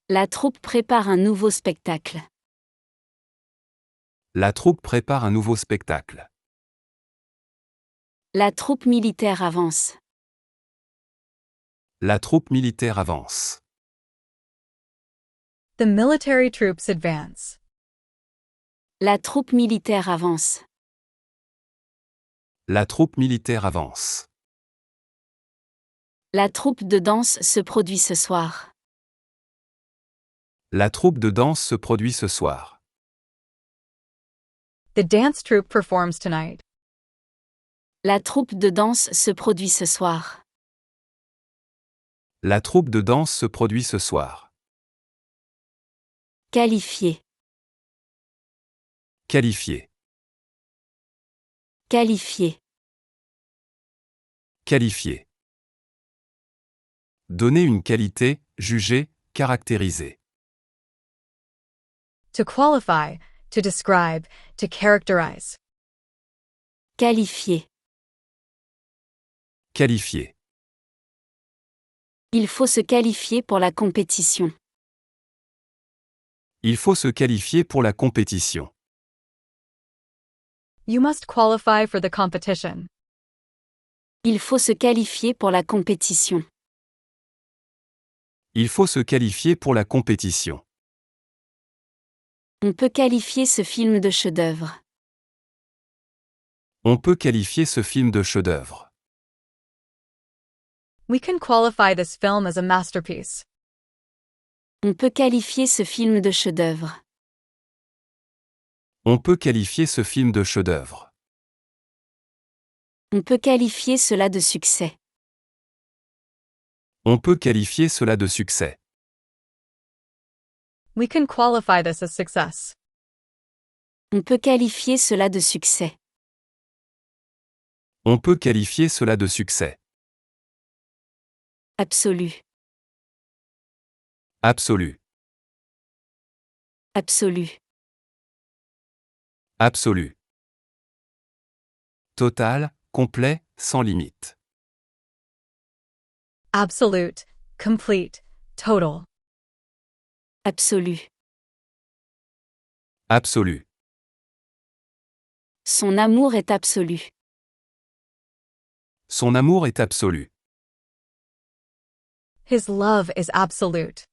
S1: La troupe prépare un nouveau spectacle.
S2: La troupe prépare un nouveau spectacle.
S1: La troupe militaire avance.
S2: La troupe militaire avance.
S3: The military troops advance.
S1: La troupe militaire avance.
S2: La troupe militaire avance.
S1: La troupe de danse se produit ce soir.
S2: La troupe de danse se produit ce soir.
S3: The dance troupe performs tonight.
S1: La troupe de danse se produit ce soir.
S2: La troupe de danse se produit ce soir.
S1: Qualifié.
S2: Qualifié.
S1: Qualifié.
S2: Qualifié. Donner une qualité, juger, caractériser.
S3: To qualify. To describe. To characterize.
S1: Qualifié.
S2: Qualifié.
S1: Il faut se qualifier pour la compétition.
S2: Il faut se qualifier pour la compétition.
S3: You must qualify for the competition.
S1: Il faut se qualifier pour la compétition.
S2: Il faut se qualifier pour la compétition.
S1: On peut qualifier ce film de chef-d'œuvre.
S2: On peut qualifier ce film de chef-d'œuvre.
S3: We can qualify this film as a masterpiece.
S1: On peut qualifier ce film de chef-d'œuvre.
S2: On peut qualifier ce film de chef-d'œuvre.
S1: On peut qualifier cela de succès.
S2: On peut qualifier cela de succès.
S3: We can qualify this as success.
S1: On peut qualifier cela de succès.
S2: On peut qualifier cela de succès.
S1: Absolu.
S2: Absolu.
S1: Absolu.
S2: Absolu. Total, complet, sans limite.
S3: Absolute, complete, total.
S1: Absolu.
S2: Absolu.
S1: Son amour est absolu.
S2: Son amour est absolu.
S3: His love is absolute.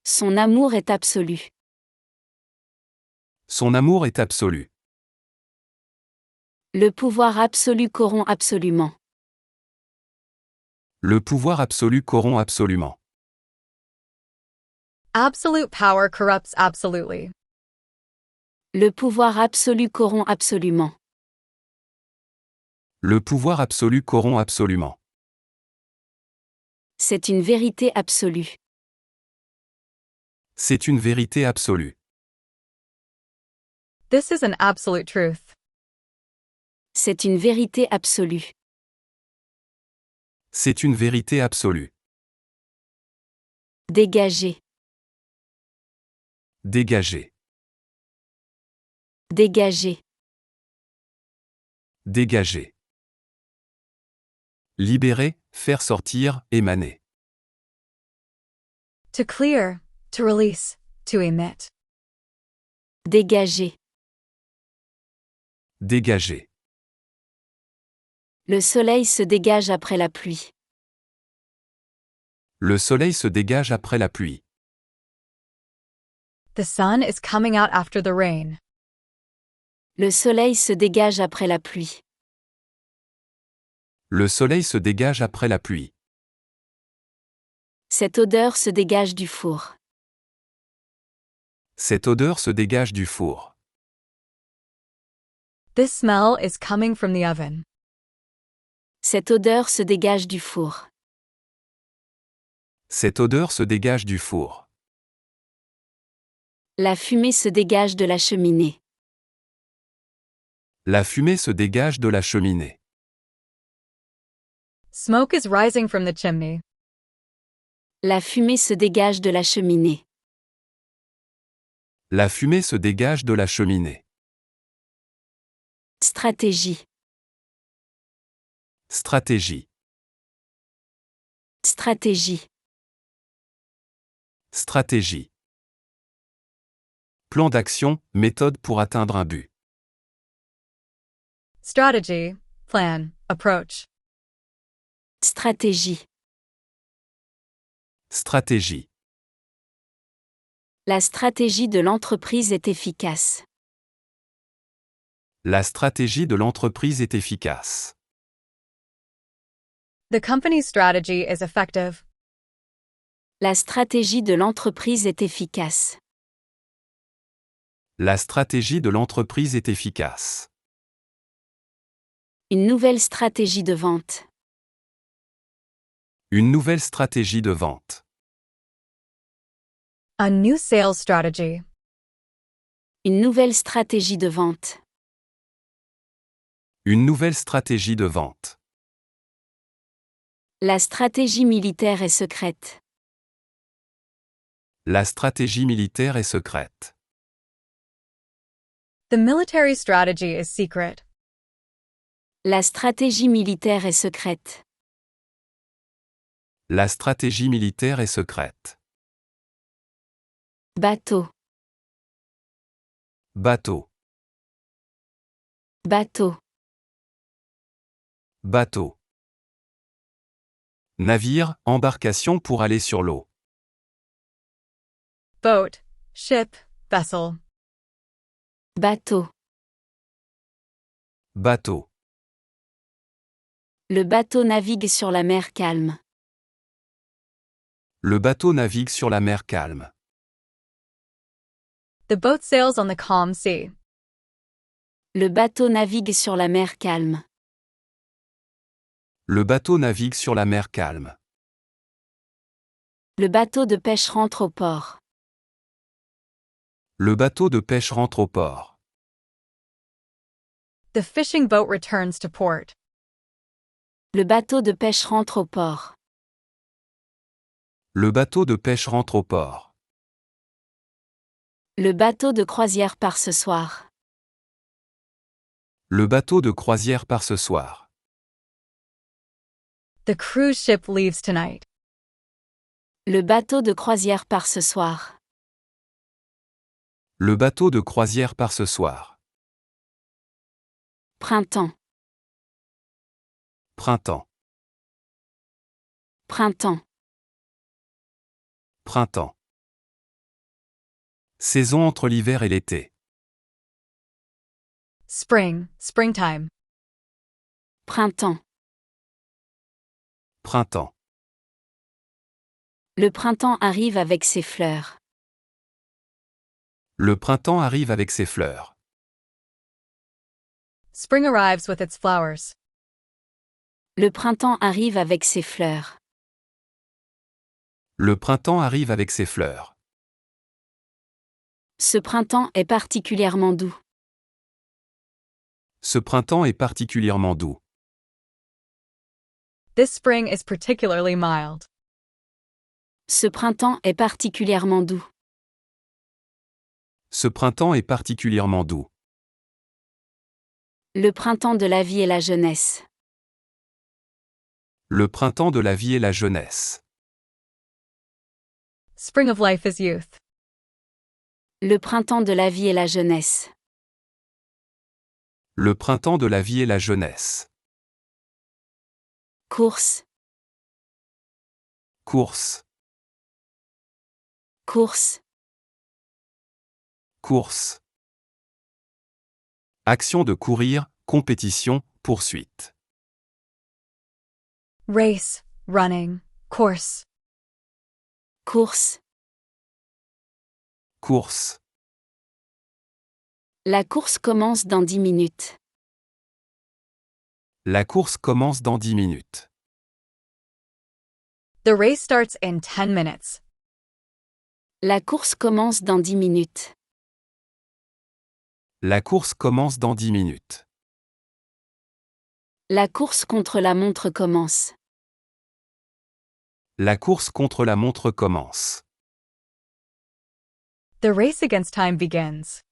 S1: Son amour est absolu.
S2: Son amour est absolu.
S1: Le pouvoir absolu corrompt absolument.
S2: Le pouvoir absolu corrompt absolument.
S3: Absolute power corrupts absolutely.
S1: Le pouvoir absolu corrompt absolument.
S2: Le pouvoir absolu corrompt absolument.
S1: C'est une vérité absolue.
S2: C'est une vérité absolue.
S3: This is an absolute truth.
S1: C'est une vérité absolue.
S2: C'est une vérité absolue.
S1: Dégager.
S2: Dégager.
S1: Dégager.
S2: Dégager. Libérer, faire sortir, émaner.
S3: To clear, to release, to emit.
S1: Dégager.
S2: Dégager.
S1: Le soleil se dégage après la pluie.
S2: Le soleil se dégage après la pluie.
S3: The sun is coming out after the rain.
S1: Le soleil se dégage après la pluie.
S2: Le soleil se dégage après la pluie.
S1: Cette odeur se dégage du four.
S2: Cette odeur se dégage du four.
S3: This smell is coming from the oven.
S1: Cette odeur se dégage du four.
S2: Cette odeur se dégage du four.
S1: La fumée se dégage de la cheminée.
S2: La fumée se dégage de la cheminée.
S3: Smoke is rising from the chimney.
S1: La fumée se dégage de la cheminée.
S2: La fumée se dégage de la cheminée.
S1: Stratégie.
S2: Stratégie.
S1: Stratégie.
S2: Stratégie. Plan d'action, méthode pour atteindre un but.
S3: Strategy, plan, approach.
S1: Stratégie.
S2: Stratégie.
S1: La stratégie de l'entreprise est efficace.
S2: La stratégie de l'entreprise est efficace.
S3: The company's strategy is effective.
S1: La stratégie de l'entreprise est efficace.
S2: La stratégie de l'entreprise est efficace.
S1: Une nouvelle stratégie de vente.
S2: Une nouvelle stratégie de vente.
S3: A new sales strategy.
S1: Une nouvelle stratégie de vente.
S2: Une nouvelle stratégie de vente.
S1: La stratégie militaire est secrète.
S2: La stratégie militaire est secrète.
S3: The military strategy is secret.
S1: La stratégie militaire est secrète.
S2: La stratégie militaire est secrète.
S1: Bateau,
S2: Bateau,
S1: bateau,
S2: bateau. Navire, embarcation pour aller sur l'eau.
S3: Boat, ship, vessel.
S1: bateau.
S2: Bateau.
S1: Le bateau navigue sur la mer calme.
S2: Le bateau navigue sur la mer calme.
S3: The boat sails on the calm sea.
S1: Le bateau navigue sur la mer calme.
S2: Le bateau navigue sur la mer calme.
S1: Le bateau de pêche rentre au port.
S2: Le bateau de pêche rentre au port.
S3: The fishing boat returns to port.
S1: Le bateau de pêche rentre au port.
S2: Le bateau de pêche rentre au port.
S1: Le bateau de croisière part ce soir.
S2: Le bateau de croisière part ce soir.
S3: The cruise ship leaves tonight.
S1: Le bateau de croisière part ce soir.
S2: Le bateau de croisière part ce soir.
S1: Printemps,
S2: Printemps.
S1: printemps,
S2: Printemps. Saison entre l'hiver et l'été.
S3: Spring, springtime.
S1: printemps.
S2: Printemps.
S1: Le printemps arrive avec ses fleurs.
S2: Le printemps arrive avec ses fleurs.
S3: Spring arrives with its flowers.
S1: Le printemps arrive avec ses fleurs.
S2: Le printemps arrive avec ses fleurs.
S1: Ce printemps est particulièrement doux.
S2: Ce printemps est particulièrement doux.
S3: This spring is particularly mild.
S1: Ce printemps est particulièrement doux.
S2: Ce printemps est particulièrement doux.
S1: Le printemps de la vie et la jeunesse.
S2: Le printemps de la vie et la jeunesse.
S3: Spring of life is youth.
S1: Le printemps de la vie et la jeunesse.
S2: Le printemps de la vie et la jeunesse.
S1: Course,
S2: Course.
S1: course,
S2: Course. Action de courir, compétition, poursuite.
S3: Race, running, course.
S1: course.
S2: Course.
S1: La course commence dans 10 minutes.
S2: La course commence dans 10 minutes.
S3: The race starts in 10 minutes.
S1: La course commence dans 10 minutes.
S2: La course commence dans 10 minutes.
S1: La course contre la montre commence.
S2: La course contre la montre commence.
S3: The race against time begins.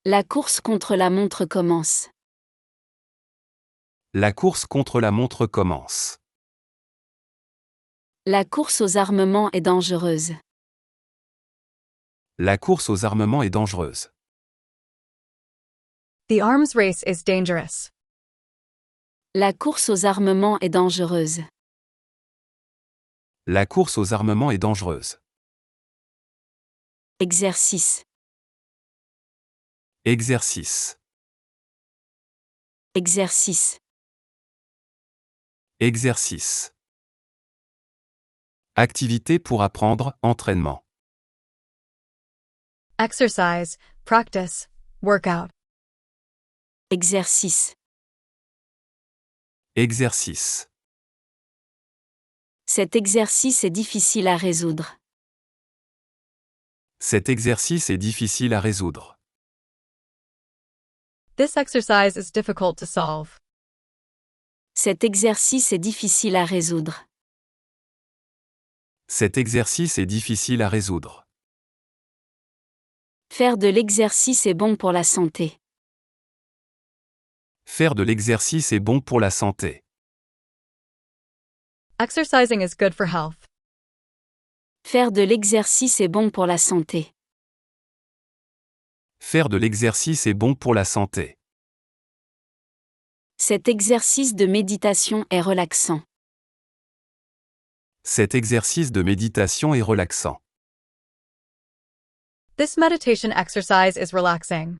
S1: La course contre la montre commence.
S2: La course contre la montre commence.
S1: La course aux armements est dangereuse.
S2: La course aux armements est dangereuse.
S3: The arms race is dangerous.
S1: La course aux armements est dangereuse.
S2: La course aux armements est dangereuse.
S1: Exercice,
S2: Exercice.
S1: exercice,
S2: Exercice. Activité pour apprendre, entraînement.
S3: Exercise, practice, workout.
S1: exercice.
S2: Exercice.
S1: Cet exercice est difficile à résoudre.
S2: Cet exercice est difficile à résoudre.
S3: This exercise is difficult to solve.
S1: Cet exercice est difficile à résoudre.
S2: Cet exercice est difficile à résoudre.
S1: Faire de l'exercice est bon pour la santé.
S2: Faire de l'exercice est bon pour la santé.
S3: Exercising is good for health.
S1: Faire de l'exercice est bon pour la santé.
S2: Faire de l'exercice est bon pour la santé.
S1: Cet exercice de méditation est relaxant.
S2: Cet exercice de méditation est relaxant.
S3: This meditation exercise is relaxing.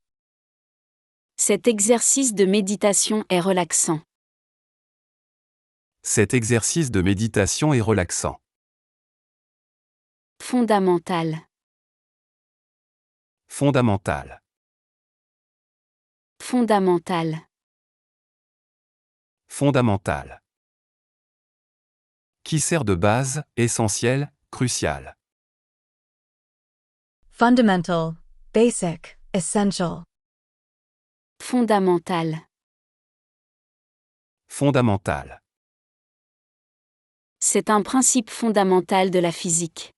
S1: Cet exercice de méditation est relaxant.
S2: Cet exercice de méditation est relaxant.
S1: Fondamental.
S2: Fondamental.
S1: Fondamental.
S2: Fondamental. Qui sert de base, essentiel, crucial.
S3: Fundamental, basic, essential.
S1: Fondamental.
S2: Fondamental.
S1: C'est un principe fondamental de la physique.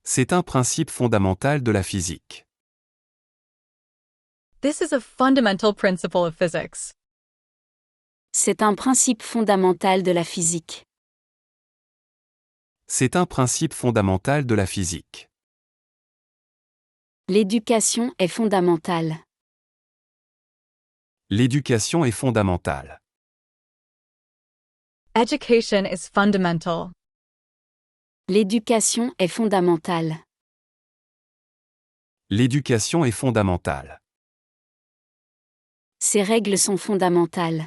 S2: C'est un principe fondamental de la physique.
S3: This is a fundamental principle of physics.
S1: C'est un principe fondamental de la physique.
S2: C'est un principe fondamental de la physique.
S1: L'éducation est fondamentale.
S2: L'éducation est fondamentale.
S3: Education is fundamental.
S1: L'éducation est fondamentale.
S2: L'éducation est fondamentale.
S1: Ces règles sont fondamentales.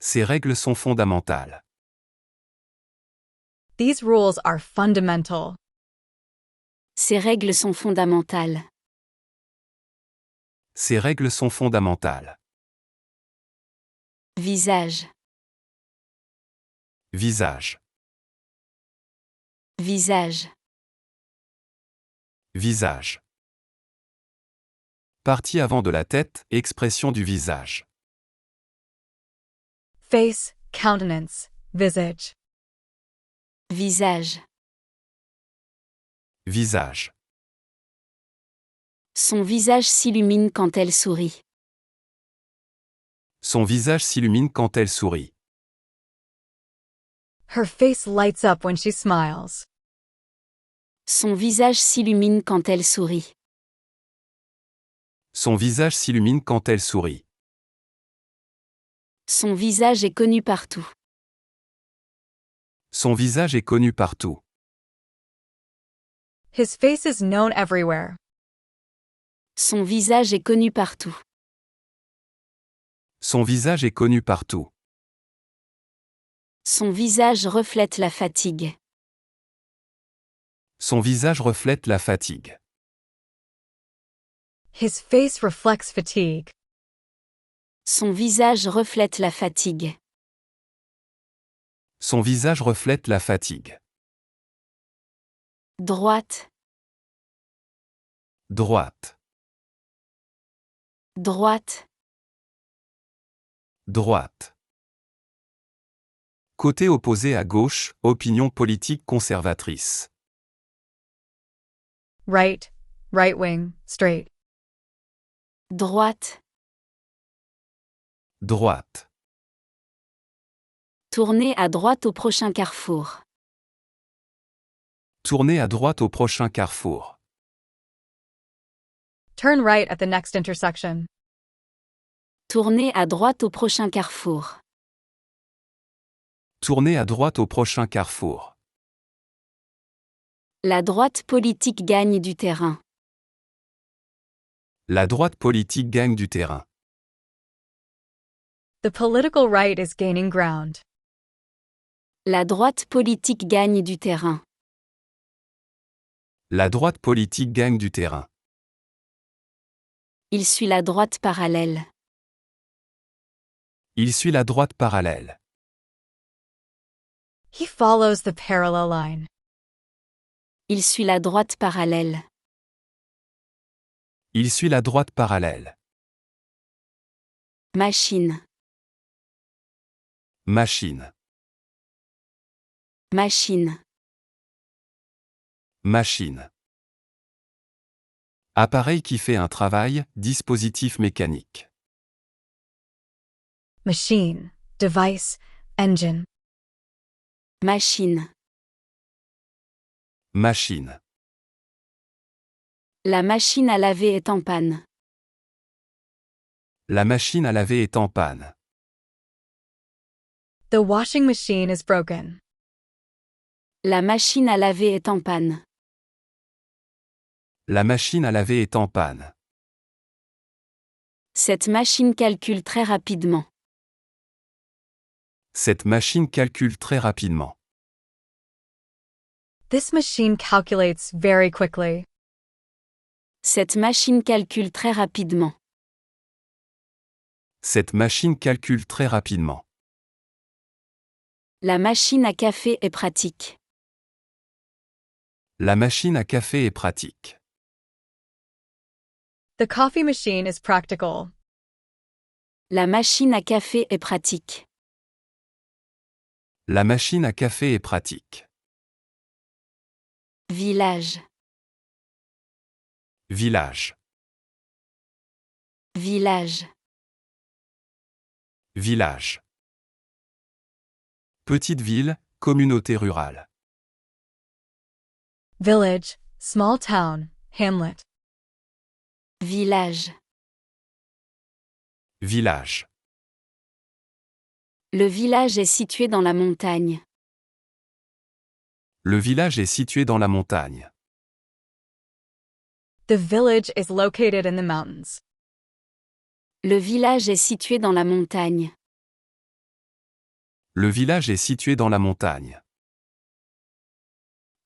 S2: Ces règles sont fondamentales.
S3: These rules are fundamental.
S1: Ces règles sont fondamentales.
S2: Ces règles sont fondamentales.
S1: Visage.
S2: Visage.
S1: Visage.
S2: Visage. Partie avant de la tête, expression du visage.
S3: Face, countenance, visage.
S1: Visage.
S2: Visage.
S1: Son visage s'illumine quand elle sourit.
S2: Son visage s'illumine quand elle sourit.
S3: Her face lights up when she smiles.
S1: Son visage s'illumine quand elle sourit.
S2: Son visage s'illumine quand elle sourit.
S1: Son visage est connu partout.
S2: Son visage est connu partout.
S3: His face is known everywhere.
S1: Son visage est connu partout.
S2: Son visage est connu partout.
S1: Son visage reflète la fatigue.
S2: Son visage reflète la fatigue.
S3: His face reflects fatigue.
S1: Son visage reflète la fatigue.
S2: Son visage reflète la fatigue.
S1: Droite.
S2: Droite.
S1: Droite.
S2: Droite. Côté opposé à gauche, opinion politique conservatrice.
S3: Right, right wing, straight.
S1: Droite.
S2: Droite.
S1: Tournez à droite au prochain carrefour.
S2: Tournez à droite au prochain carrefour.
S3: Turn right at the next intersection.
S1: Tournez à droite au prochain carrefour.
S2: Tournez à droite au prochain carrefour.
S1: La droite politique gagne du terrain.
S2: La droite politique gagne du terrain.
S3: The political right is gaining ground.
S1: La droite politique gagne du terrain.
S2: La droite politique gagne du terrain.
S1: Il suit la droite parallèle.
S2: Il suit la droite parallèle.
S3: He follows the parallel line.
S1: Il suit la droite parallèle.
S2: Il suit la droite parallèle.
S1: Machine.
S2: Machine.
S1: Machine.
S2: Machine. Appareil qui fait un travail, dispositif mécanique.
S3: Machine, device, engine.
S1: Machine.
S2: Machine.
S1: La machine à laver est en panne.
S2: La machine à laver est en panne.
S3: The washing machine is broken.
S1: La machine à laver est en panne.
S2: La machine à laver est en panne.
S1: Cette machine calcule très rapidement.
S2: Cette machine calcule très rapidement.
S3: This machine calculates very quickly.
S1: Cette machine calcule très rapidement.
S2: Cette machine calcule très rapidement.
S1: La machine à café est pratique.
S2: La machine à café est pratique.
S3: The coffee machine is practical.
S1: La machine à café est pratique.
S2: La machine à café est pratique.
S1: Village.
S2: Village.
S1: Village.
S2: Village. Petite ville, communauté rurale.
S3: Village, small town, hamlet.
S1: Village.
S2: Village.
S1: Le village est situé dans la montagne.
S2: Le village est situé dans la montagne.
S3: The village is located in the mountains.
S1: Le village est situé dans la montagne.
S2: Le village est situé dans la montagne.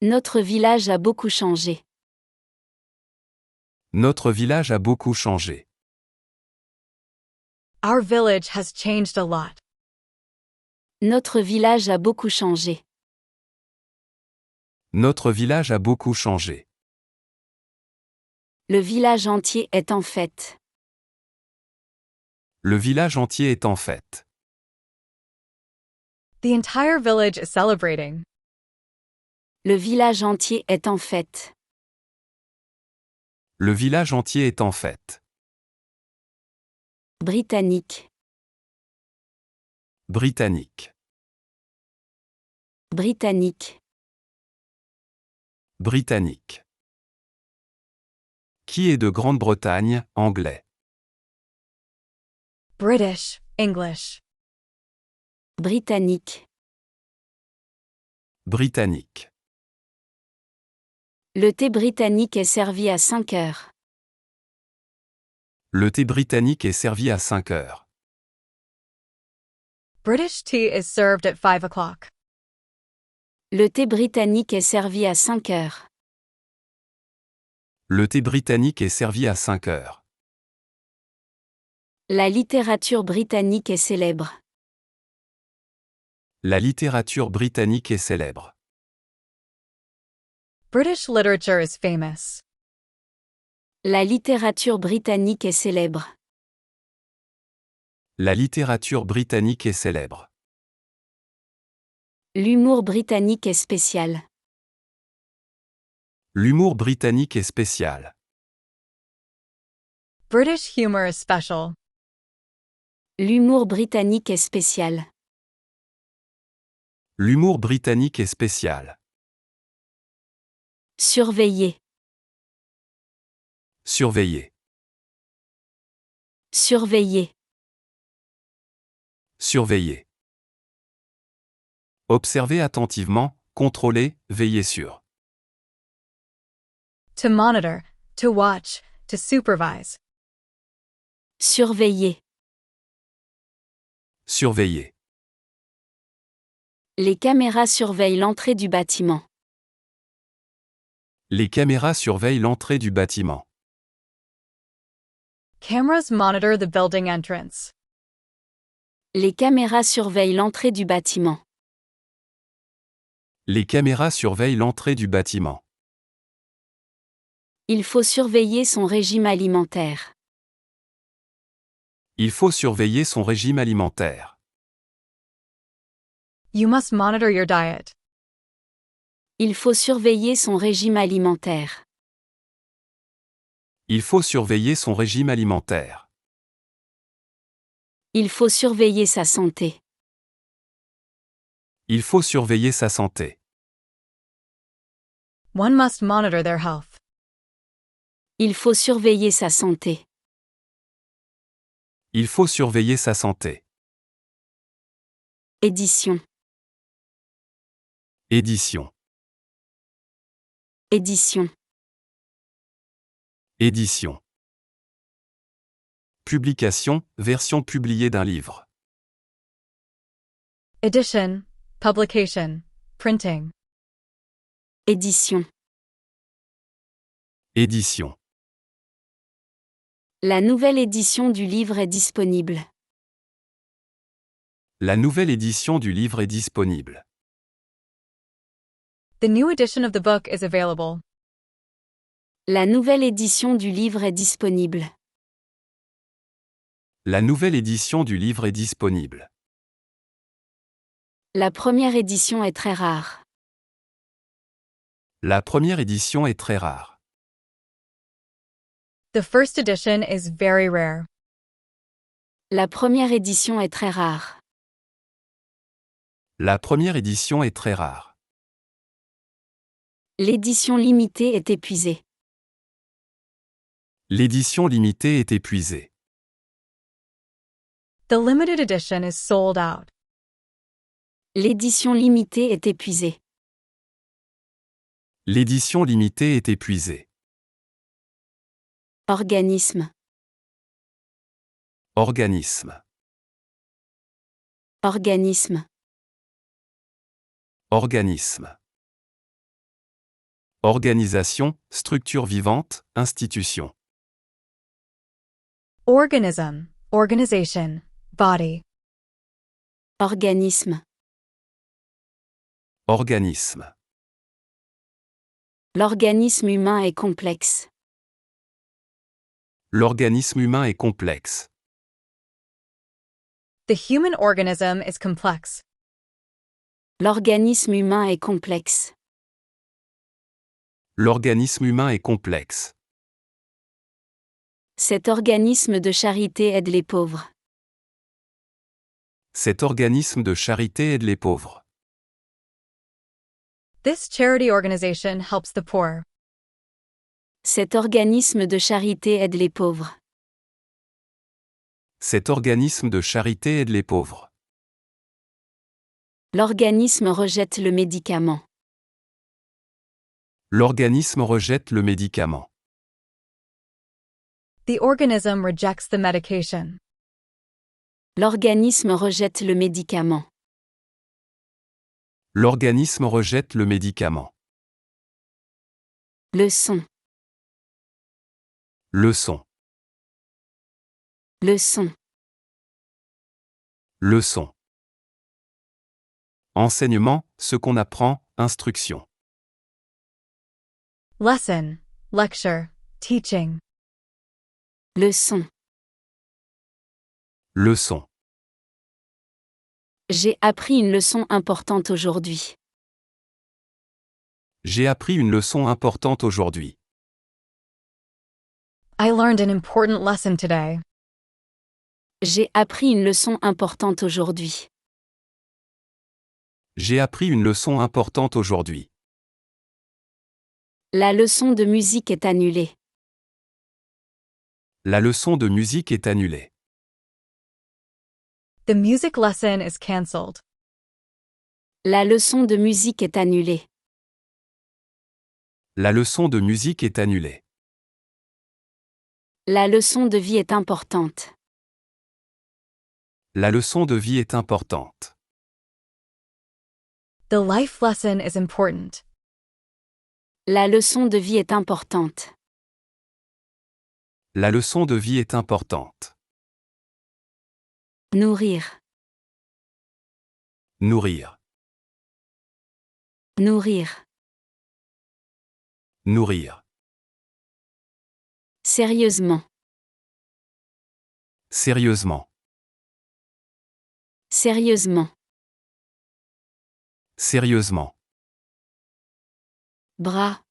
S1: Notre village a beaucoup changé.
S2: Notre village a beaucoup changé.
S3: Our village has changed a lot.
S1: Notre village a beaucoup changé.
S2: Notre village a beaucoup changé.
S1: Le village entier est en fête.
S2: Le village entier est en fête.
S3: The entire village is celebrating.
S1: Le village entier est en fête.
S2: Le village entier est en fête.
S1: Britannique.
S2: Britannique.
S1: Britannique.
S2: Britannique. Qui est de Grande-Bretagne, anglais.
S3: British, English.
S1: Britannique.
S2: Britannique.
S1: Le thé britannique est servi à 5 heures.
S2: Le thé britannique est servi à 5 heures.
S3: British tea is served at 5 o'clock.
S1: Le thé britannique est servi à 5 heures.
S2: Le thé britannique est servi à 5 heures.
S1: La littérature britannique est célèbre.
S2: La littérature britannique est célèbre.
S3: British literature is famous.
S1: La littérature britannique est célèbre.
S2: La littérature britannique est célèbre.
S1: L'humour britannique est spécial.
S2: L'humour britannique est spécial.
S3: British humor is special.
S1: L'humour britannique est spécial.
S2: L'humour britannique est spécial.
S1: Surveiller.
S2: Surveiller.
S1: Surveiller.
S2: Surveiller. Observer attentivement, contrôler, veiller sur.
S3: To monitor, to watch, to supervise.
S1: Surveiller.
S2: Surveiller.
S1: Les caméras surveillent l'entrée du bâtiment.
S2: Les caméras surveillent l'entrée du bâtiment.
S3: Cameras monitor the building entrance.
S1: Les caméras surveillent l'entrée du bâtiment.
S2: Les caméras surveillent l'entrée du bâtiment.
S1: Il faut surveiller son régime alimentaire.
S2: Il faut surveiller son régime alimentaire.
S3: You must monitor your diet.
S1: Il faut surveiller son régime alimentaire.
S2: Il faut surveiller son régime alimentaire.
S1: Il faut surveiller sa santé.
S2: Il faut surveiller sa santé.
S3: One must monitor their health.
S1: Il faut surveiller sa santé.
S2: Il faut surveiller sa santé.
S1: Édition.
S2: Édition.
S1: Édition.
S2: Édition. Publication, version publiée d'un livre.
S3: Edition, publication, printing.
S1: Édition.
S2: Édition.
S1: La nouvelle édition du livre est disponible.
S2: La nouvelle édition du livre est disponible.
S3: The new edition of the book is available.
S1: La nouvelle édition du livre est disponible.
S2: La nouvelle édition du livre est disponible.
S1: La première édition est très rare.
S2: La première édition est très rare.
S3: The first edition is very rare.
S1: La première édition est très rare.
S2: La première édition est très rare.
S1: L'édition limitée est épuisée.
S2: L'édition limitée est épuisée.
S3: The limited edition is sold out.
S1: L'édition limitée est épuisée.
S2: L'édition limitée est épuisée.
S1: Organisme.
S2: Organisme.
S1: Organisme.
S2: Organisme. Organisation, structure vivante, institution.
S3: Organism, organization, body.
S1: Organisme.
S2: Organisme.
S1: L'organisme humain est complexe.
S2: L'organisme humain est complexe.
S3: The human organism is complex.
S1: L'organisme humain est complexe.
S2: L'organisme humain est complexe.
S1: Cet organisme de charité aide les pauvres.
S2: Cet organisme de charité aide les pauvres.
S3: This charity organization helps the poor.
S1: Cet organisme de charité aide les pauvres.
S2: Cet organisme de charité aide les pauvres.
S1: L'organisme rejette le médicament.
S2: L'organisme rejette le médicament.
S3: The organism rejects the medication.
S1: L'organisme rejette le médicament.
S2: L'organisme rejette le médicament.
S1: Leçon.
S2: Leçon.
S1: Leçon.
S2: Leçon. Enseignement, ce qu'on apprend, instruction.
S3: Lesson, lecture, teaching.
S1: Leçon.
S2: Leçon.
S1: J'ai appris une leçon importante aujourd'hui.
S2: J'ai appris une leçon importante aujourd'hui.
S3: I learned an important lesson today.
S1: J'ai appris une leçon importante aujourd'hui.
S2: J'ai appris une leçon importante aujourd'hui.
S1: La leçon de musique est annulée.
S2: La leçon de musique est annulée.
S3: The music lesson is cancelled.
S1: La leçon de musique est annulée.
S2: La leçon de musique est annulée.
S1: La leçon de vie est importante.
S2: La leçon de vie est importante.
S3: The life lesson is important.
S1: La leçon de vie est importante.
S2: La leçon de vie est importante.
S1: Nourrir.
S2: Nourrir.
S1: Nourrir.
S2: Nourrir.
S1: Sérieusement.
S2: Sérieusement.
S1: Sérieusement.
S2: Sérieusement.
S1: Bras.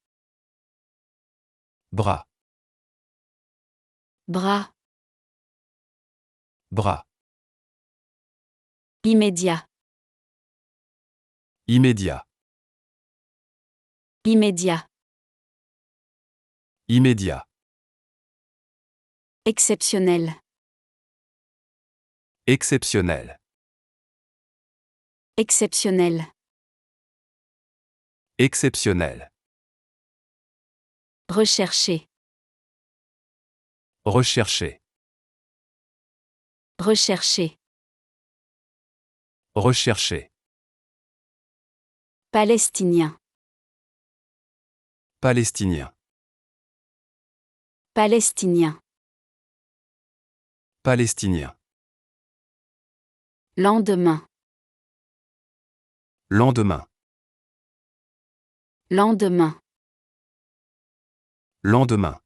S2: Bras.
S1: Bras.
S2: Bras.
S1: Immédiat.
S2: Immédiat.
S1: Immédiat.
S2: Immédiat.
S1: Exceptionnel.
S2: Exceptionnel.
S1: Exceptionnel.
S2: Exceptionnel.
S1: Rechercher.
S2: Rechercher.
S1: Rechercher.
S2: Rechercher.
S1: Palestinien.
S2: Palestinien.
S1: Palestinien.
S2: Palestinien.
S1: Lendemain.
S2: Lendemain.
S1: Lendemain.
S2: Lendemain.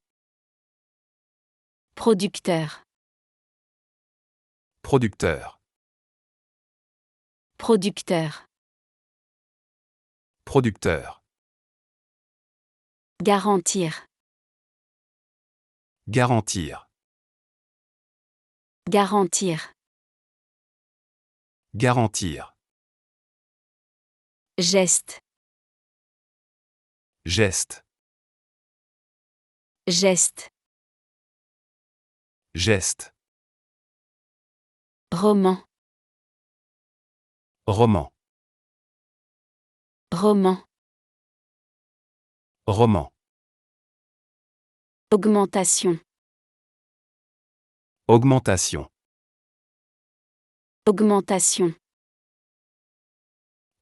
S1: Producteur.
S2: Producteur.
S1: Producteur.
S2: Producteur.
S1: Garantir.
S2: Garantir.
S1: Garantir.
S2: Garantir.
S1: Geste.
S2: Geste.
S1: Geste.
S2: Geste.
S1: Roman.
S2: Roman.
S1: Roman.
S2: Roman.
S1: Augmentation.
S2: Augmentation.
S1: Augmentation.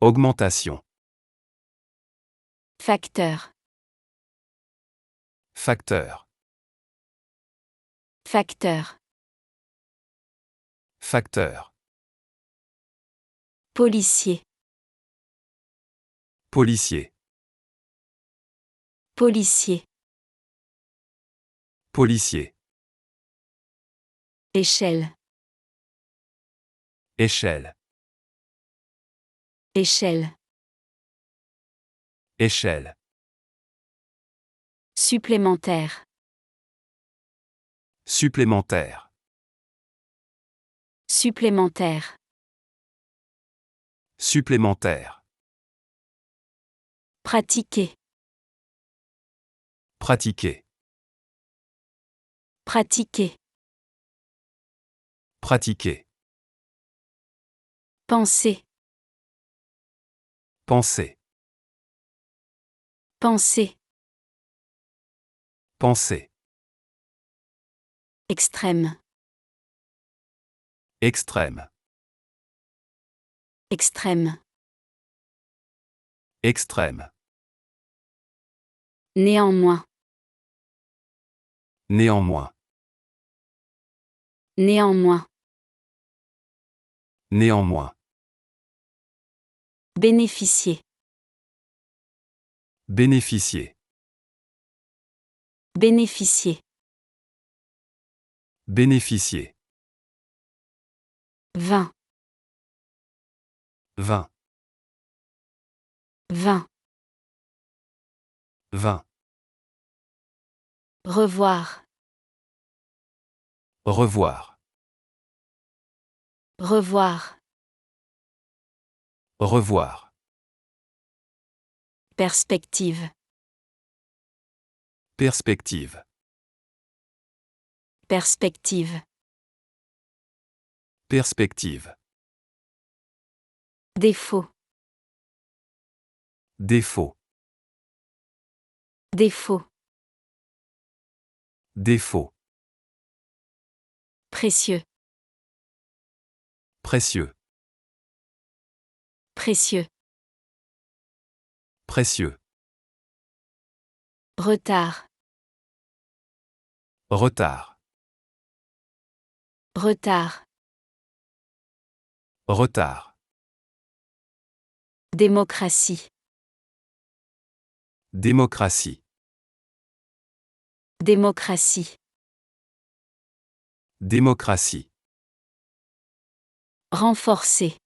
S2: Augmentation.
S1: Facteur.
S2: Facteur.
S1: Facteur.
S2: Facteur.
S1: Policier.
S2: Policier.
S1: Policier.
S2: Policier.
S1: Échelle.
S2: Échelle.
S1: Échelle.
S2: Échelle.
S1: Supplémentaire.
S2: Supplémentaire.
S1: Supplémentaire.
S2: Supplémentaire.
S1: Pratiquer.
S2: Pratiquer.
S1: Pratiquer.
S2: Pratiquer.
S1: Penser.
S2: Penser.
S1: Penser.
S2: Penser.
S1: Extrême.
S2: Extrême.
S1: Extrême.
S2: Extrême.
S1: Néanmoins.
S2: Néanmoins.
S1: Néanmoins.
S2: Néanmoins.
S1: Bénéficier.
S2: Bénéficier.
S1: Bénéficier.
S2: Bénéficier.
S1: 20.
S2: 20.
S1: 20.
S2: 20.
S1: Revoir.
S2: Revoir.
S1: Revoir.
S2: Revoir.
S1: Perspective.
S2: Perspective.
S1: Perspective.
S2: Perspective.
S1: Défaut.
S2: Défaut.
S1: Défaut.
S2: Défaut.
S1: Précieux.
S2: Précieux.
S1: Précieux.
S2: Précieux.
S1: Retard.
S2: Retard.
S1: Retard.
S2: Retard.
S1: Démocratie.
S2: Démocratie.
S1: Démocratie.
S2: Démocratie.
S1: Renforcer.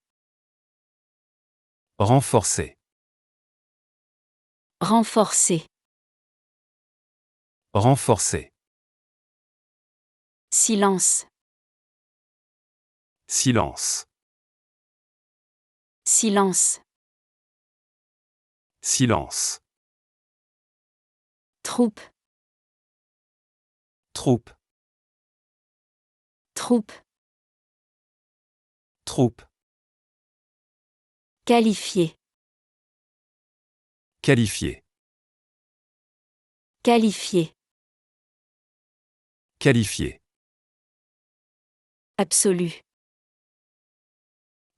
S2: Renforcer.
S1: Renforcer.
S2: Renforcer.
S1: Silence.
S2: Silence.
S1: Silence.
S2: Silence.
S1: Troupe,
S2: Troupe.
S1: troupe.
S2: Troupe.
S1: Qualifié,
S2: Qualifié.
S1: qualifié.
S2: Qualifié.
S1: Absolu,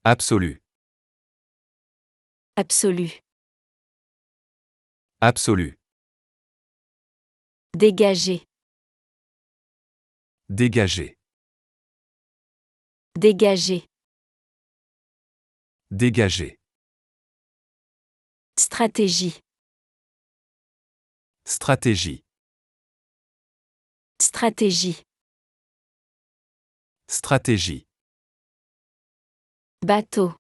S2: Absolu.
S1: absolu.
S2: Absolu.
S1: Dégagé,
S2: Dégagé.
S1: dégagé.
S2: Dégagé.
S1: Stratégie,
S2: Stratégie.
S1: stratégie.
S2: Stratégie.
S1: Bateau,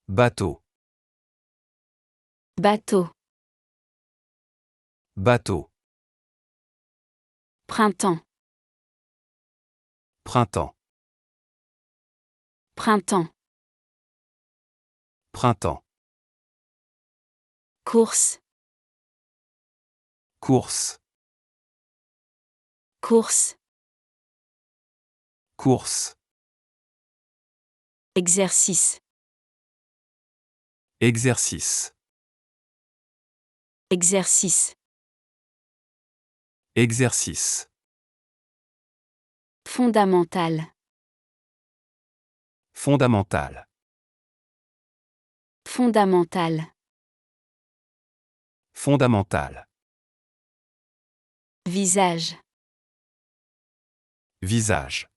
S2: Bateau.
S1: bateau.
S2: Bateau.
S1: Printemps,
S2: Printemps.
S1: printemps.
S2: Printemps.
S1: Course,
S2: Course.
S1: course.
S2: Course.
S1: Exercice,
S2: Exercice.
S1: exercice.
S2: Exercice.
S1: Fondamental,
S2: Fondamental.
S1: fondamental.
S2: Fondamental.
S1: Visage,
S2: Visage.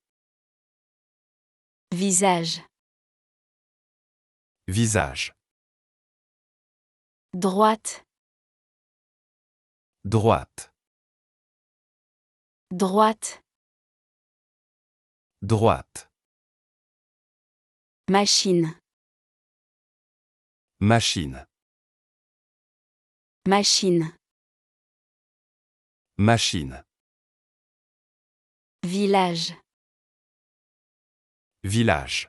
S1: visage.
S2: Visage.
S1: Droite,
S2: Droite.
S1: droite.
S2: Droite.
S1: Machine,
S2: Machine.
S1: machine.
S2: Machine.
S1: Village,
S2: Village.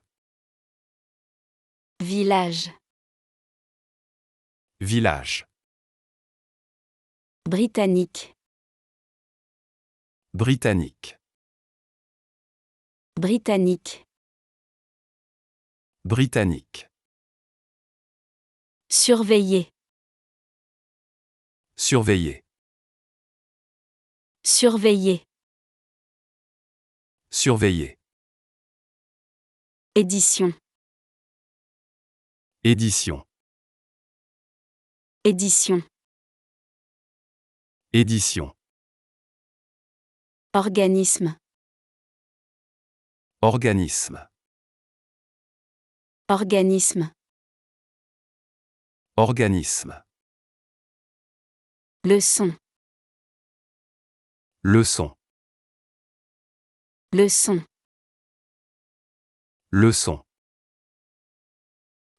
S1: village.
S2: Village.
S1: Britannique,
S2: Britannique.
S1: britannique.
S2: Britannique.
S1: Surveiller,
S2: Surveiller.
S1: surveiller.
S2: Surveiller.
S1: Édition,
S2: Édition.
S1: édition.
S2: Édition.
S1: Organisme,
S2: Organisme.
S1: organisme.
S2: Organisme.
S1: Leçon,
S2: Leçon.
S1: leçon.
S2: Leçon.